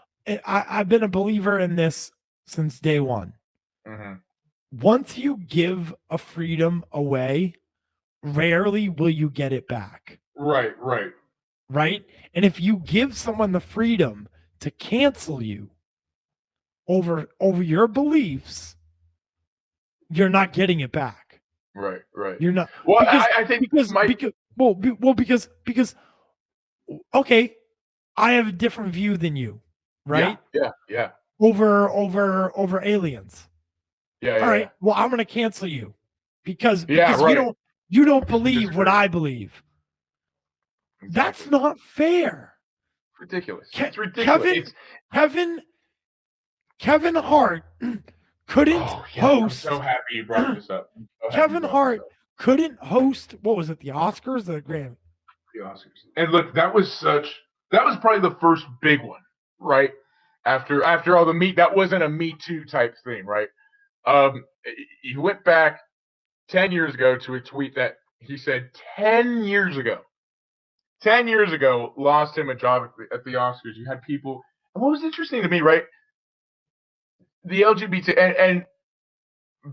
I've been a believer in this since day one. Mm-hmm. Once you give a freedom away, rarely will you get it back. Right. And if you give someone the freedom to cancel you over your beliefs, you're not getting it back. Right. You're not. Well, because, I think because okay, I have a different view than you, right? Yeah. Over aliens. Yeah. All right. Well, I'm going to cancel you because right. you don't believe what I believe. Exactly. That's not fair. Ridiculous. It's ridiculous. Kevin Hart couldn't host. I'm so happy you brought this up. Kevin Hart couldn't host. What was it? The Oscars, the Grammy. The Oscars. And look, that was probably the first big one, right? After all the meat, that wasn't a Me Too type thing, right? He went back 10 years ago to a tweet that he said 10 years ago lost him a job at the Oscars. You had people, and what was interesting to me, right? The LGBT and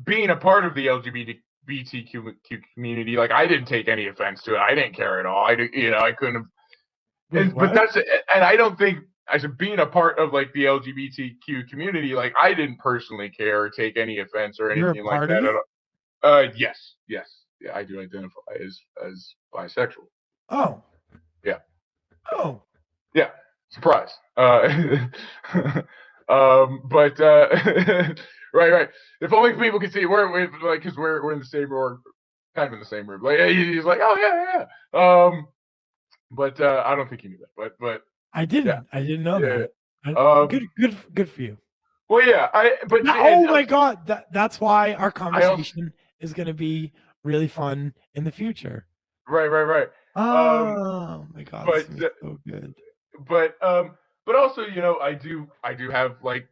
being a part of the LGBTQ community, like, I didn't take any offense to it. I didn't care at all. I couldn't have. But I don't think, as being a part of like the LGBTQ community, like, I didn't personally care or take any offense or anything like that at all. Yes, yeah, I do identify as bisexual. Oh, yeah. Oh, yeah. Surprise. But right. If only people could see, because we're in the same room, kind of in the same room. Like, he's like, oh yeah. But I don't think he knew that. But I didn't. Yeah. I didn't know that. Good for you. Well, yeah. My God, that's why our conversation is going to be really fun in the future. Right. Oh my God, but so good. But also, I do have like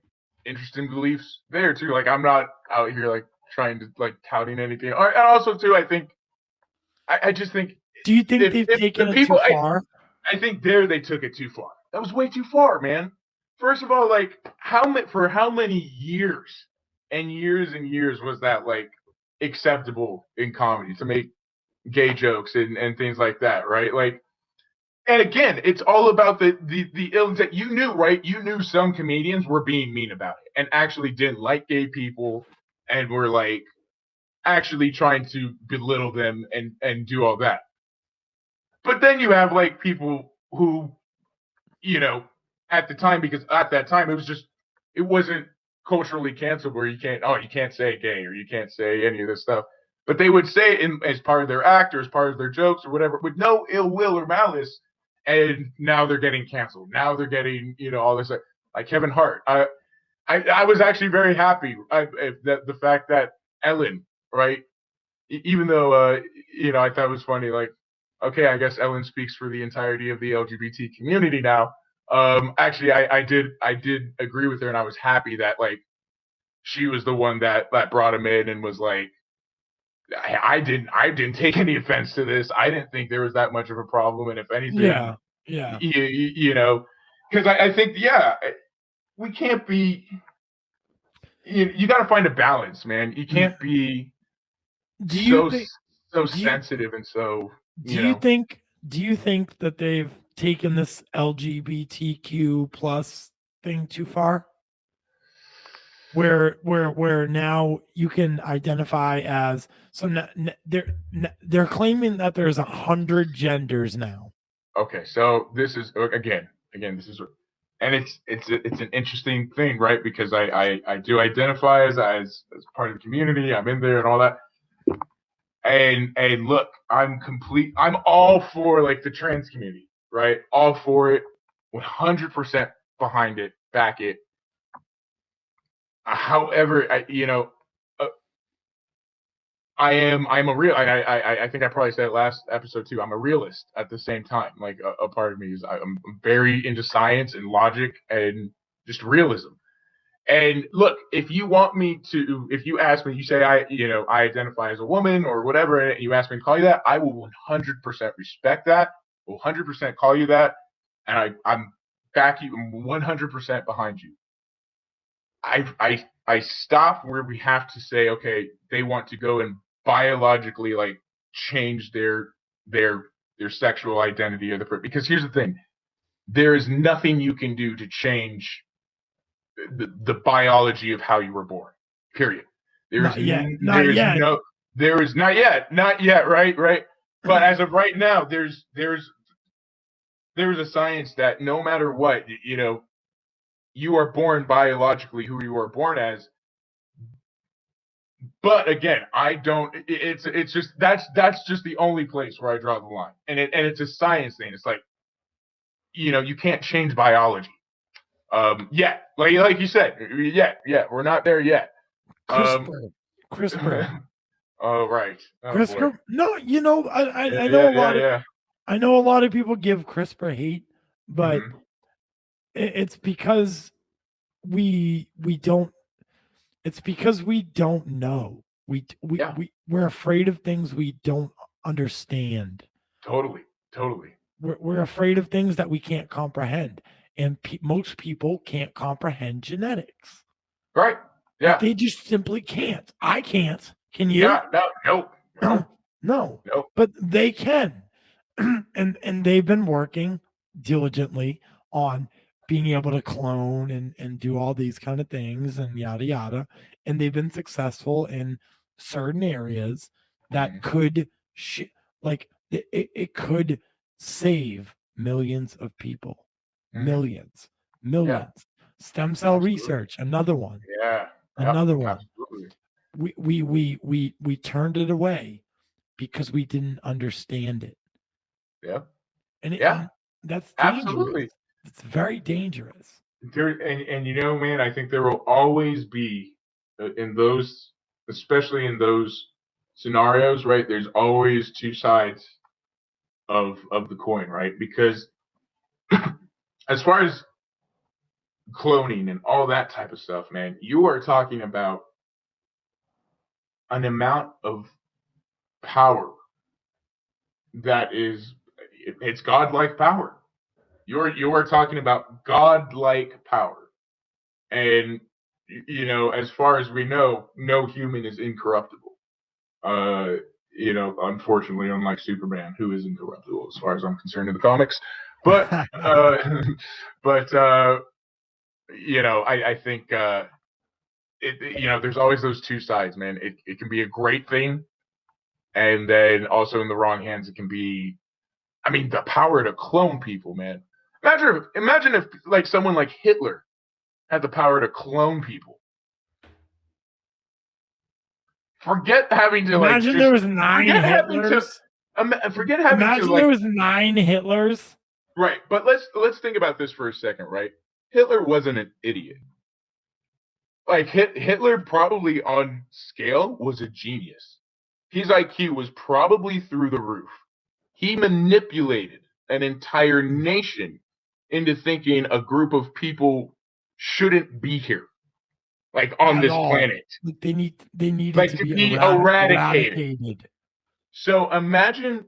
interesting beliefs there too. Like, I'm not out here like trying to like touting anything. And also too, I think I just think. Do you think they've taken it too far? I think they took it too far. That was way too far, man. First of all, like, for how many years and years and years was that like acceptable in comedy to make gay jokes and things like that, right? Like, and again, it's all about the illness that you knew, right? You knew some comedians were being mean about it and actually didn't like gay people and were like actually trying to belittle them and do all that. But then you have like people who, at the time, because at that time it wasn't culturally canceled where you can't say gay or you can't say any of this stuff. But they would say it as part of their act or as part of their jokes or whatever, with no ill will or malice. And now they're getting canceled. Now they're getting, all this, like Kevin Hart. I was actually very happy that the fact that Ellen, right, even though, I thought it was funny, like, okay, I guess Ellen speaks for the entirety of the LGBT community now. Actually, I did agree with her, and I was happy that like she was the one that brought him in and was like, I didn't take any offense to this. I didn't think there was that much of a problem, and if anything, because I think we can't be. You got to find a balance, man. You can't be so sensitive and so. Do you think that they've taken this LGBTQ plus thing too far? Where now you can identify as they're claiming that there's 100 genders now. Okay, so this is again this is, and it's an interesting thing, right? Because I do identify as part of the community. I'm in there and all that. And look, I'm all for like the trans community, right? All for it, 100% behind it, back it. However, uh, I'm a real. I think I probably said it last episode too. I'm a realist at the same time. Like a part of me is I'm very into science and logic and just realism. And look, if you ask me, you say I identify as a woman or whatever, and you ask me to call you that, I will 100% respect that. Will 100% call you that, and I'm back you 100% behind you. I stop where we have to say, okay, they want to go and biologically like change their sexual identity because here's the thing, there is nothing you can do to change the biology of how you were born. Period. Not yet. Not yet. There is not yet. Right. But as of right now, there's a science that no matter what, you are born biologically who you are born as. But again, I don't. It's just that's just the only place where I draw the line, and it's a science thing. It's like, you can't change biology. Yeah, like you said, yeah, we're not there yet. CRISPR. Oh, right. Oh, CRISPR. Boy. No, I know a lot of. I know a lot of people give CRISPR hate, but it's because we don't. It's because we don't know. We're afraid of things we don't understand. Totally. We're afraid of things that we can't comprehend, and most people can't comprehend genetics. Right. Yeah. They just simply can't. I can't. Can you? Yeah. No. No. But they can, and they've been working diligently on being able to clone and do all these kind of things and yada yada, and they've been successful in certain areas that could it could save millions of people. Millions. Yeah. Stem cell research, another one. Yeah. Another one. Absolutely. We turned it away because we didn't understand it. Yeah. And that's dangerous. Absolutely. It's very dangerous. And man, I think there will always be in those, especially in those scenarios, right? There's always two sides of the coin, right? Because as far as cloning and all that type of stuff, man, you are talking about an amount of power that it's godlike power. You are talking about godlike power, and as far as we know, no human is incorruptible. Unfortunately, unlike Superman, who is incorruptible as far as I'm concerned in the comics. But I think there's always those two sides, man. It can be a great thing, and then also in the wrong hands, it can be. I mean, the power to clone people, man. Imagine if like someone like Hitler had the power to clone people. Forget having to imagine there was 9 Hitlers. Forget having imagine to there was 9 Hitlers. Right, but let's think about this for a second, right? Hitler wasn't an idiot. Like Hitler probably on scale was a genius. His IQ was probably through the roof. He manipulated an entire nation into thinking a group of people shouldn't be here, like on this planet. They need like to be eradicated. So imagine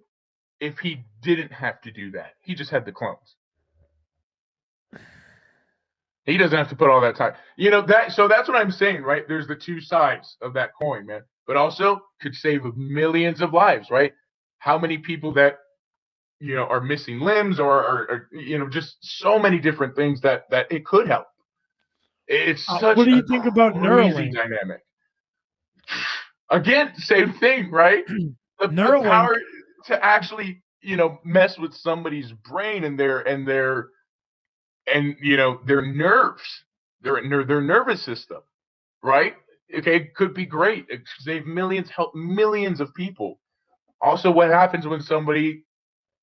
if he didn't have to do that. He just had the clones. He doesn't have to put all that time. So that's what I'm saying, right? There's the two sides of that coin, man. But also could save millions of lives, right? How many people that are missing limbs or just so many different things that it could help. It's such what do you think about Neuralink dynamic? Again, same thing, right? The power to actually mess with somebody's brain and their nerves, their nervous system, right? Okay, could be great. It could save millions, help millions of people. Also, what happens when somebody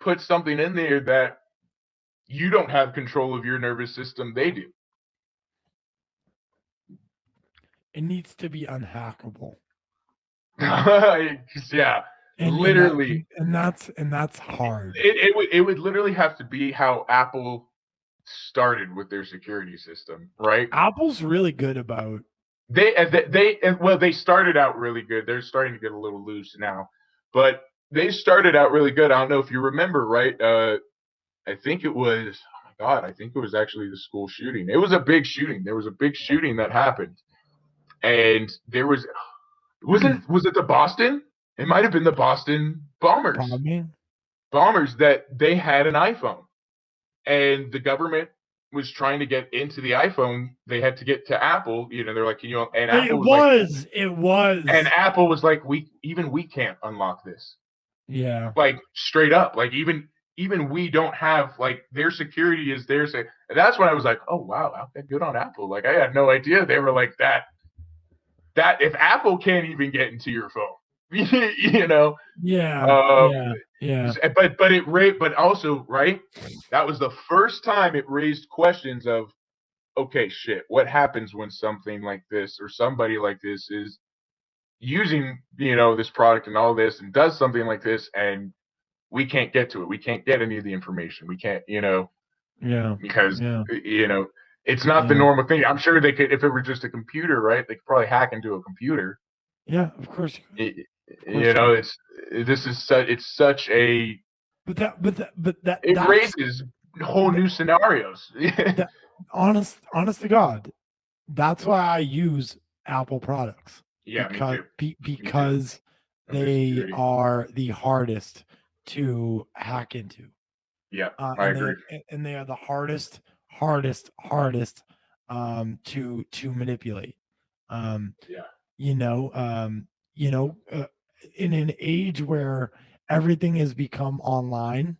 puts something in there that you don't have control of your nervous system? They do. It needs to be unhackable. Yeah, literally. And that's hard. It would literally have to be how Apple started with their security system, right? Apple's really good about they started out really good. They're starting to get a little loose now, but they started out really good. I don't know if you remember, right? I think it was, oh my God, I think it was actually the school shooting. It was a big shooting. There was a big shooting that happened, and there was it the Boston? It might have been the Boston bombers that they had an iPhone, and the government was trying to get into the iPhone. They had to get to Apple. They're like, and Apple it was, and Apple was like, we can't unlock this. Yeah, like straight up, like even we don't have, like, their security is theirs. And that's when I was like, oh wow, good on Apple. Like, I had no idea they were like that. That if Apple can't even get into your phone, Yeah. But also, right, that was the first time it raised questions of, okay, shit, what happens when something like this or somebody like this is using, this product and all this and does something like this, and we can't get to it. We can't get any of the information. We can't, because, it's not the normal thing. I'm sure they could, if it were just a computer, right? They could probably hack into a computer. Yeah, of course. It's such a. It raises whole new scenarios. honest to God, that's why I use Apple products. Yeah, because they are the hardest to hack into. Yeah, I agree. And they are the hardest to manipulate. In an age where everything has become online,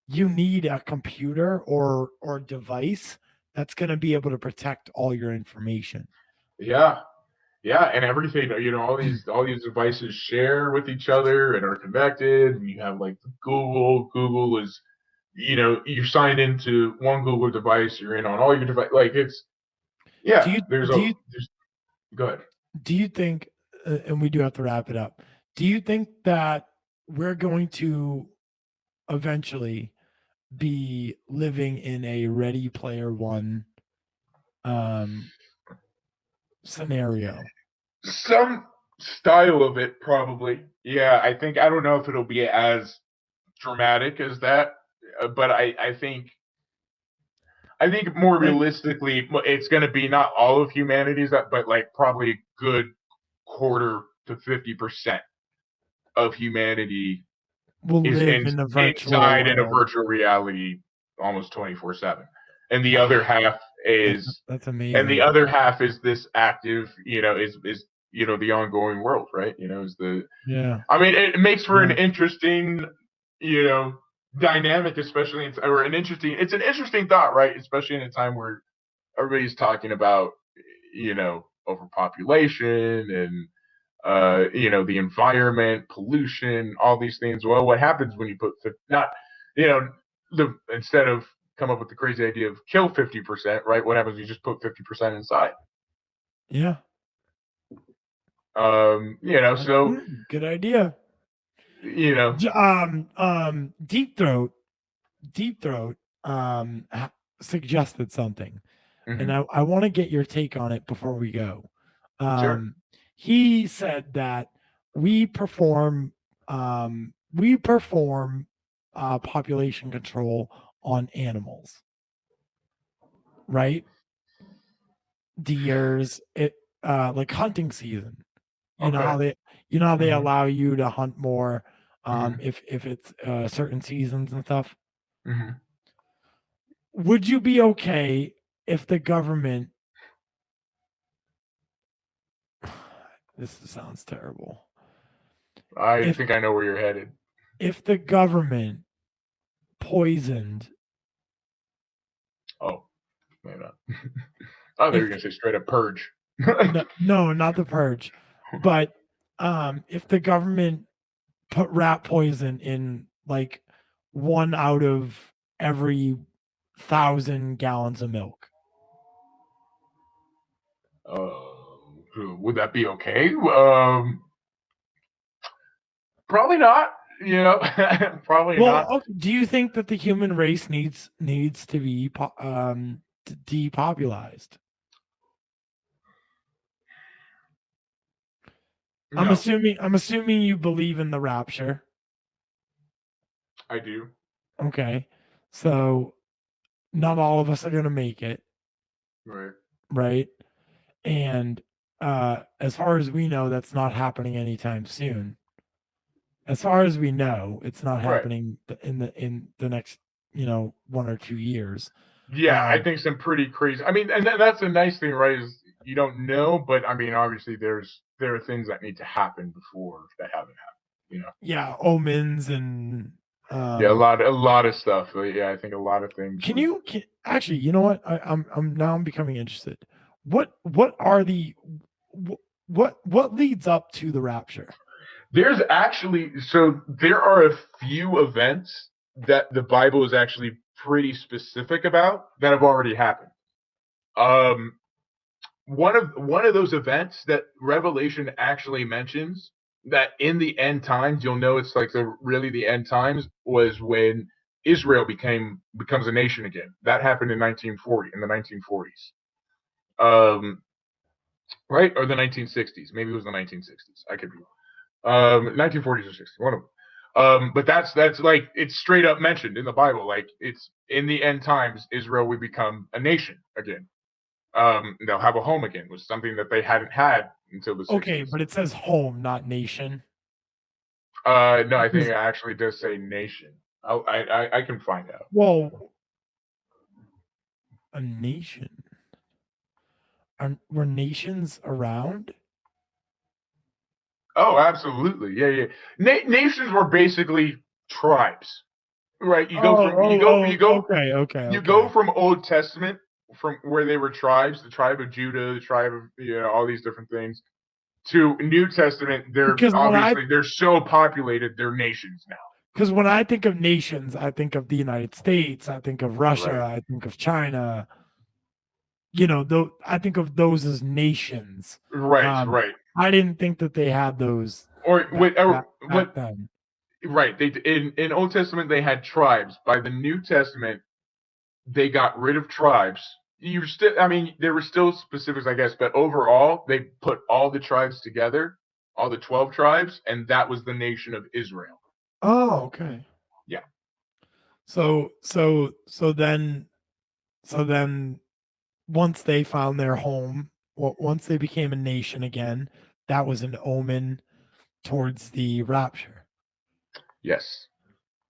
you need a computer or device that's going to be able to protect all your information. Yeah, and everything. All these devices share with each other and are connected. And you have like Google. Google is, you're signed into one Google device. You're in on all your devices. Like, it's, yeah. Go ahead. Do you think, and we do have to wrap it up, do you think that we're going to eventually be living in a Ready Player One scenario? Some style of it, probably. Yeah, I don't know if it'll be as dramatic as that, but I think more realistically, it's going to be not all of humanity's, but like probably a good quarter to 50% of humanity will live in a virtual reality almost 24/7, and the other half is that's amazing. And the other half is this active, is the ongoing world, right? Is the I mean, it makes for an interesting, dynamic, especially it's an interesting thought, right? Especially in a time where everybody's talking about, overpopulation and the environment, pollution, all these things. Well, what happens when you put instead of come up with the crazy idea of kill 50%, right? What happens when you just put 50% inside? Yeah. So good idea. Deep Throat suggested something, and I want to get your take on it before we go. Sure. He said that we perform population control on animals, right? Deers, like hunting season. How they allow you to hunt more if it's certain seasons and stuff. Would you be okay if the government, this sounds terrible, I think I know where you're headed, if the government poisoned, maybe not. I thought you were gonna say straight up purge. No, not the purge, but if the government put rat poison in like 1 out of every 1,000 gallons of milk. Would that be okay? Probably not. Probably not. Well, do you think that the human race needs to be depopularized? No, I'm assuming you believe in the rapture. I do. Okay. So not all of us are going to make it, Right. right? And as far as we know, that's not happening anytime soon. As far as we know, it's not Right. happening in the next 1 or 2 years. Yeah, I think some pretty crazy. I mean, and that's a nice thing, right? Is you don't know, but I mean, obviously, there are things that need to happen before that haven't happened. Yeah, omens and Yeah, a lot of stuff. Yeah, I think a lot of things. Actually, you know what? I'm becoming interested. What are the what leads up to the rapture? There are a few events that the Bible is actually pretty specific about that have already happened. One of those events that Revelation actually mentions that in the end times, you'll know it's like the end times was when Israel becomes a nation again. That happened in the 1940s. Right? Or the 1960s. Maybe it was the 1960s. I could be wrong. 1940s or 60s, one of them. But that's like it's straight up mentioned in the Bible. Like it's in the end times, Israel will become a nation again. They'll have a home again, which is something that they hadn't had until the 60s. Okay, but it says home, not nation. No, I think it actually does say nation. I can find out. Well, a nation. Were nations around? Oh, absolutely. Yeah. Nations were basically tribes, right? You go from Old Testament, from where they were tribes, the tribe of Judah, the tribe of all these different things, to New Testament. They're so populated, they're nations now. Because when I think of nations, I think of the United States, I think of Russia, right. I think of China. I think of those as nations. Right. I didn't think that they had those. Back then. Right. In Old Testament they had tribes. By the New Testament, they got rid of tribes. There were still specifics, I guess, but overall they put all the tribes together, all the 12 tribes, and that was the nation of Israel. Oh, okay. Yeah. So then once they found their home, once they became a nation again, that was an omen towards the rapture. Yes.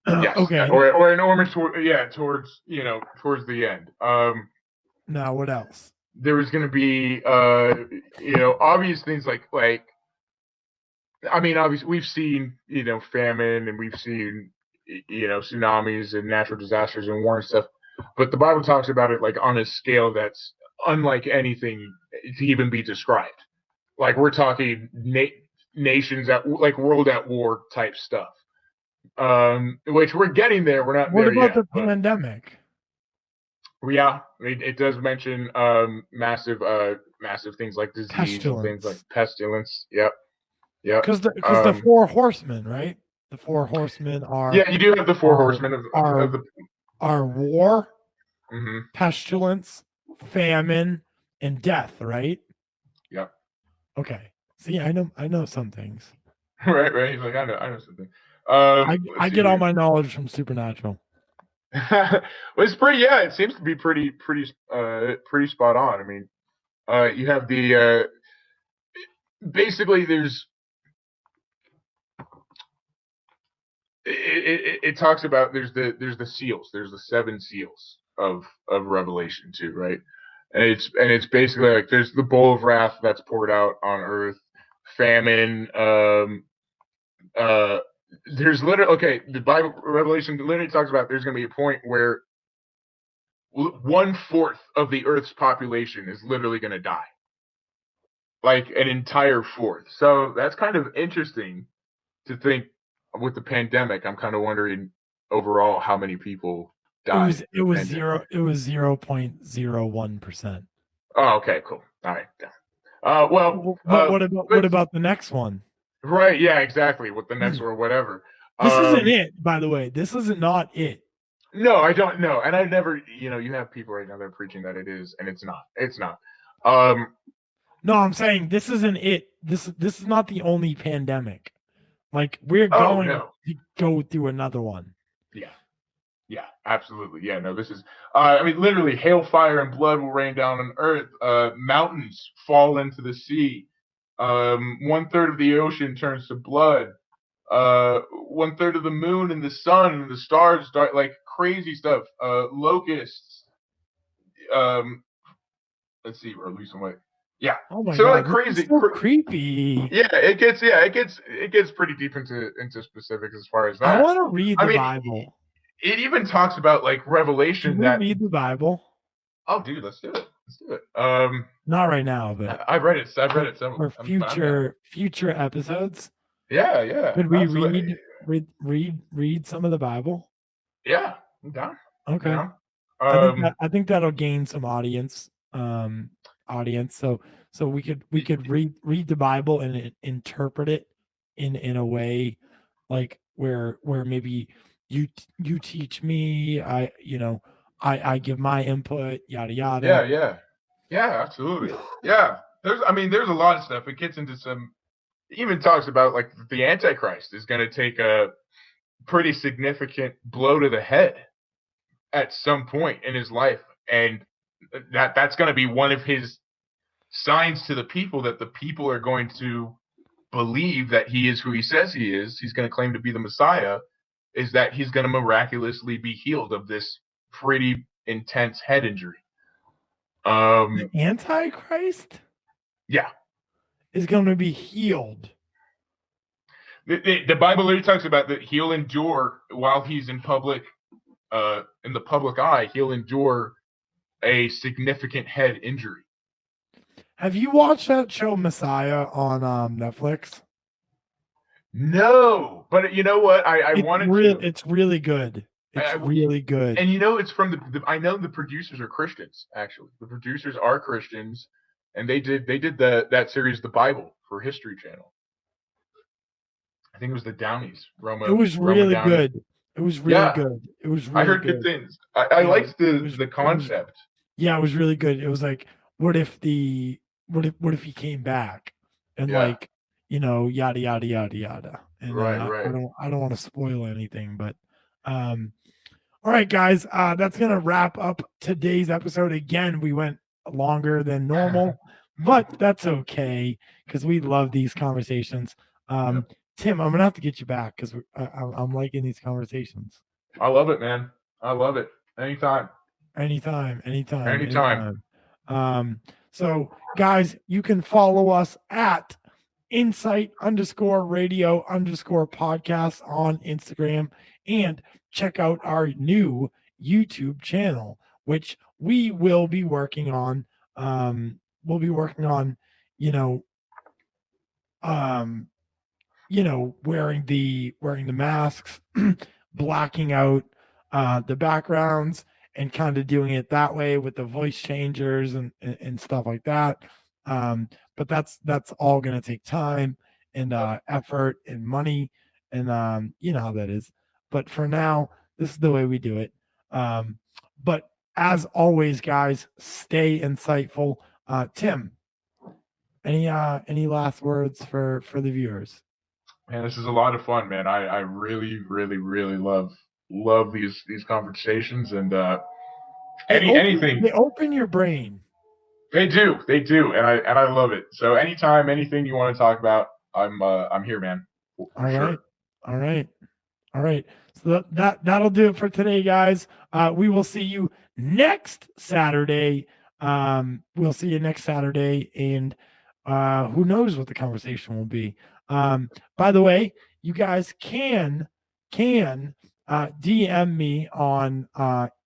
Yes. Okay. Or an omen towards the end. Now what else? There was going to be obvious things like obviously we've seen famine, and we've seen tsunamis and natural disasters and war and stuff. But the Bible talks about it like on a scale that's unlike anything to even be described. Like we're talking nations like world at war type stuff. Which we're getting there. We're not. What there about yet, the pandemic? Yeah, it does mention massive things like disease and things like pestilence. Yep. Because the 4 horsemen, right? The 4 horsemen are. Yeah, you do have the 4 horsemen of the war, mm-hmm. pestilence, famine, and death, right? Yep. Okay. See, I know some things. Right. He's like, I know something. I get all my knowledge from Supernatural. Well, it's pretty. Yeah, it seems to be pretty spot on. I mean, you have the basically there's it talks about there's the seals. There's the 7 seals of Revelation too, right? And it's basically like there's the bowl of wrath that's poured out on earth, famine. There's literally the Bible Revelation literally talks about there's going to be a point where 1/4 of the Earth's population is literally going to die, like an entire fourth. So that's kind of interesting to think with the pandemic, I'm kind of wondering overall how many people It died. was in it the was pandemic. 0.01%. Oh, okay, cool. All right. Well, What about the next one? right, yeah, exactly. With the next or whatever. This isn't Um, it, by the way. This isn't not it. no, I don't know, and I never. You have people right now that are preaching that it is, and it's not. It's not. Um, No, I'm saying this isn't it. This is not the only pandemic. Like we're oh going no, to go through another one. yeah. Yeah, absolutely. Yeah, no, this is, I mean, literally, hailfire and blood will rain down on earth. Mountains fall into the sea. 1/3 of the ocean turns to blood. 1/3 of the moon and the sun and the stars start like crazy stuff. Locusts. Um, let's see, we're losing weight. Yeah. Oh my So like god, this is crazy. so creepy. Yeah, it gets pretty deep into specifics as far as that. I want to read I the mean, Bible. it even talks about like Can Revelation we that. read the Bible? Oh, dude, let's do it. Let's do it. Not right now, but I've read it. I've read it several. for future episodes. Yeah, yeah. Could we Absolutely. read some of the Bible? Yeah, I'm down. Okay. Down. I think that'll gain some audience. So we could read the Bible and interpret it in a way like where maybe you teach me, I give my input, yada yada. Yeah, absolutely. Yeah. There's a lot of stuff. It gets into some. It even talks about like the Antichrist is going to take a pretty significant blow to the head at some point in his life, and that's going to be one of his signs to the people that the people are going to believe that he is who he says he is. He's going to claim to be the Messiah. Is that he's going to miraculously be healed of this pretty intense head injury. The Antichrist, Yeah, is going to be healed. the Bible literally talks about that he'll endure while he's in public, in the public eye. He'll endure a significant head injury. Have you watched that show Messiah on Netflix? No, but you know what? I wanted to. It's really good. It's really good. And it's from I know the producers are Christians. Actually, the producers are Christians, and they did that series, The Bible, for History Channel. I think it was the Downies. It was really good. It was really good. It was really I heard good things. I liked the concept. It was really good. It was like, what if he came back and yada yada yada yada. And right. I don't want to spoil anything, but all right, guys, that's gonna wrap up today's episode. Again, we went longer than normal, but that's okay because we love these conversations. Tim, I'm gonna have to get you back because I'm liking these conversations. I love it, man. I love it. Anytime. So guys, you can follow us at insight_radio_podcast on Instagram and check out our new YouTube channel, which we will be working on. We'll be working on, wearing the masks, blacking out the backgrounds, and kind of doing it that way with the voice changers and stuff like that. But that's all going to take time and effort and money, and you know how that is. But for now, this is the way we do it. But as always, guys, stay insightful. Tim, any last words for the viewers? Man, this is a lot of fun, man. I really, really, really love these conversations, and anything. They open your brain. They do, and I love it. So anytime, anything you want to talk about, I'm here, man. All right. So that'll do it for today, guys. We will see you next Saturday. We'll see you next Saturday, and who knows what the conversation will be. By the way, you guys can DM me on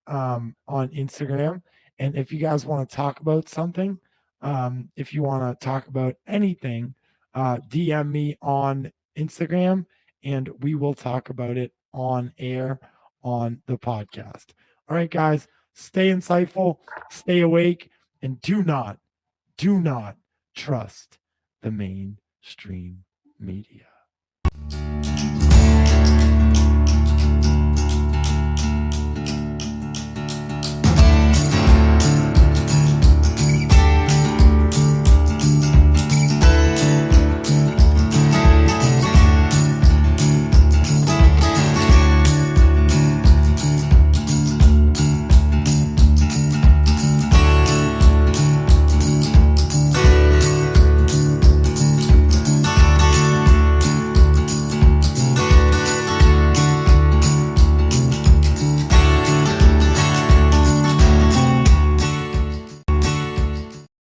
Instagram, and if you guys want to talk about something, if you want to talk about anything, DM me on Instagram, and we will talk about it on air on the podcast. All right, guys, stay insightful, stay awake, and do not trust the mainstream media.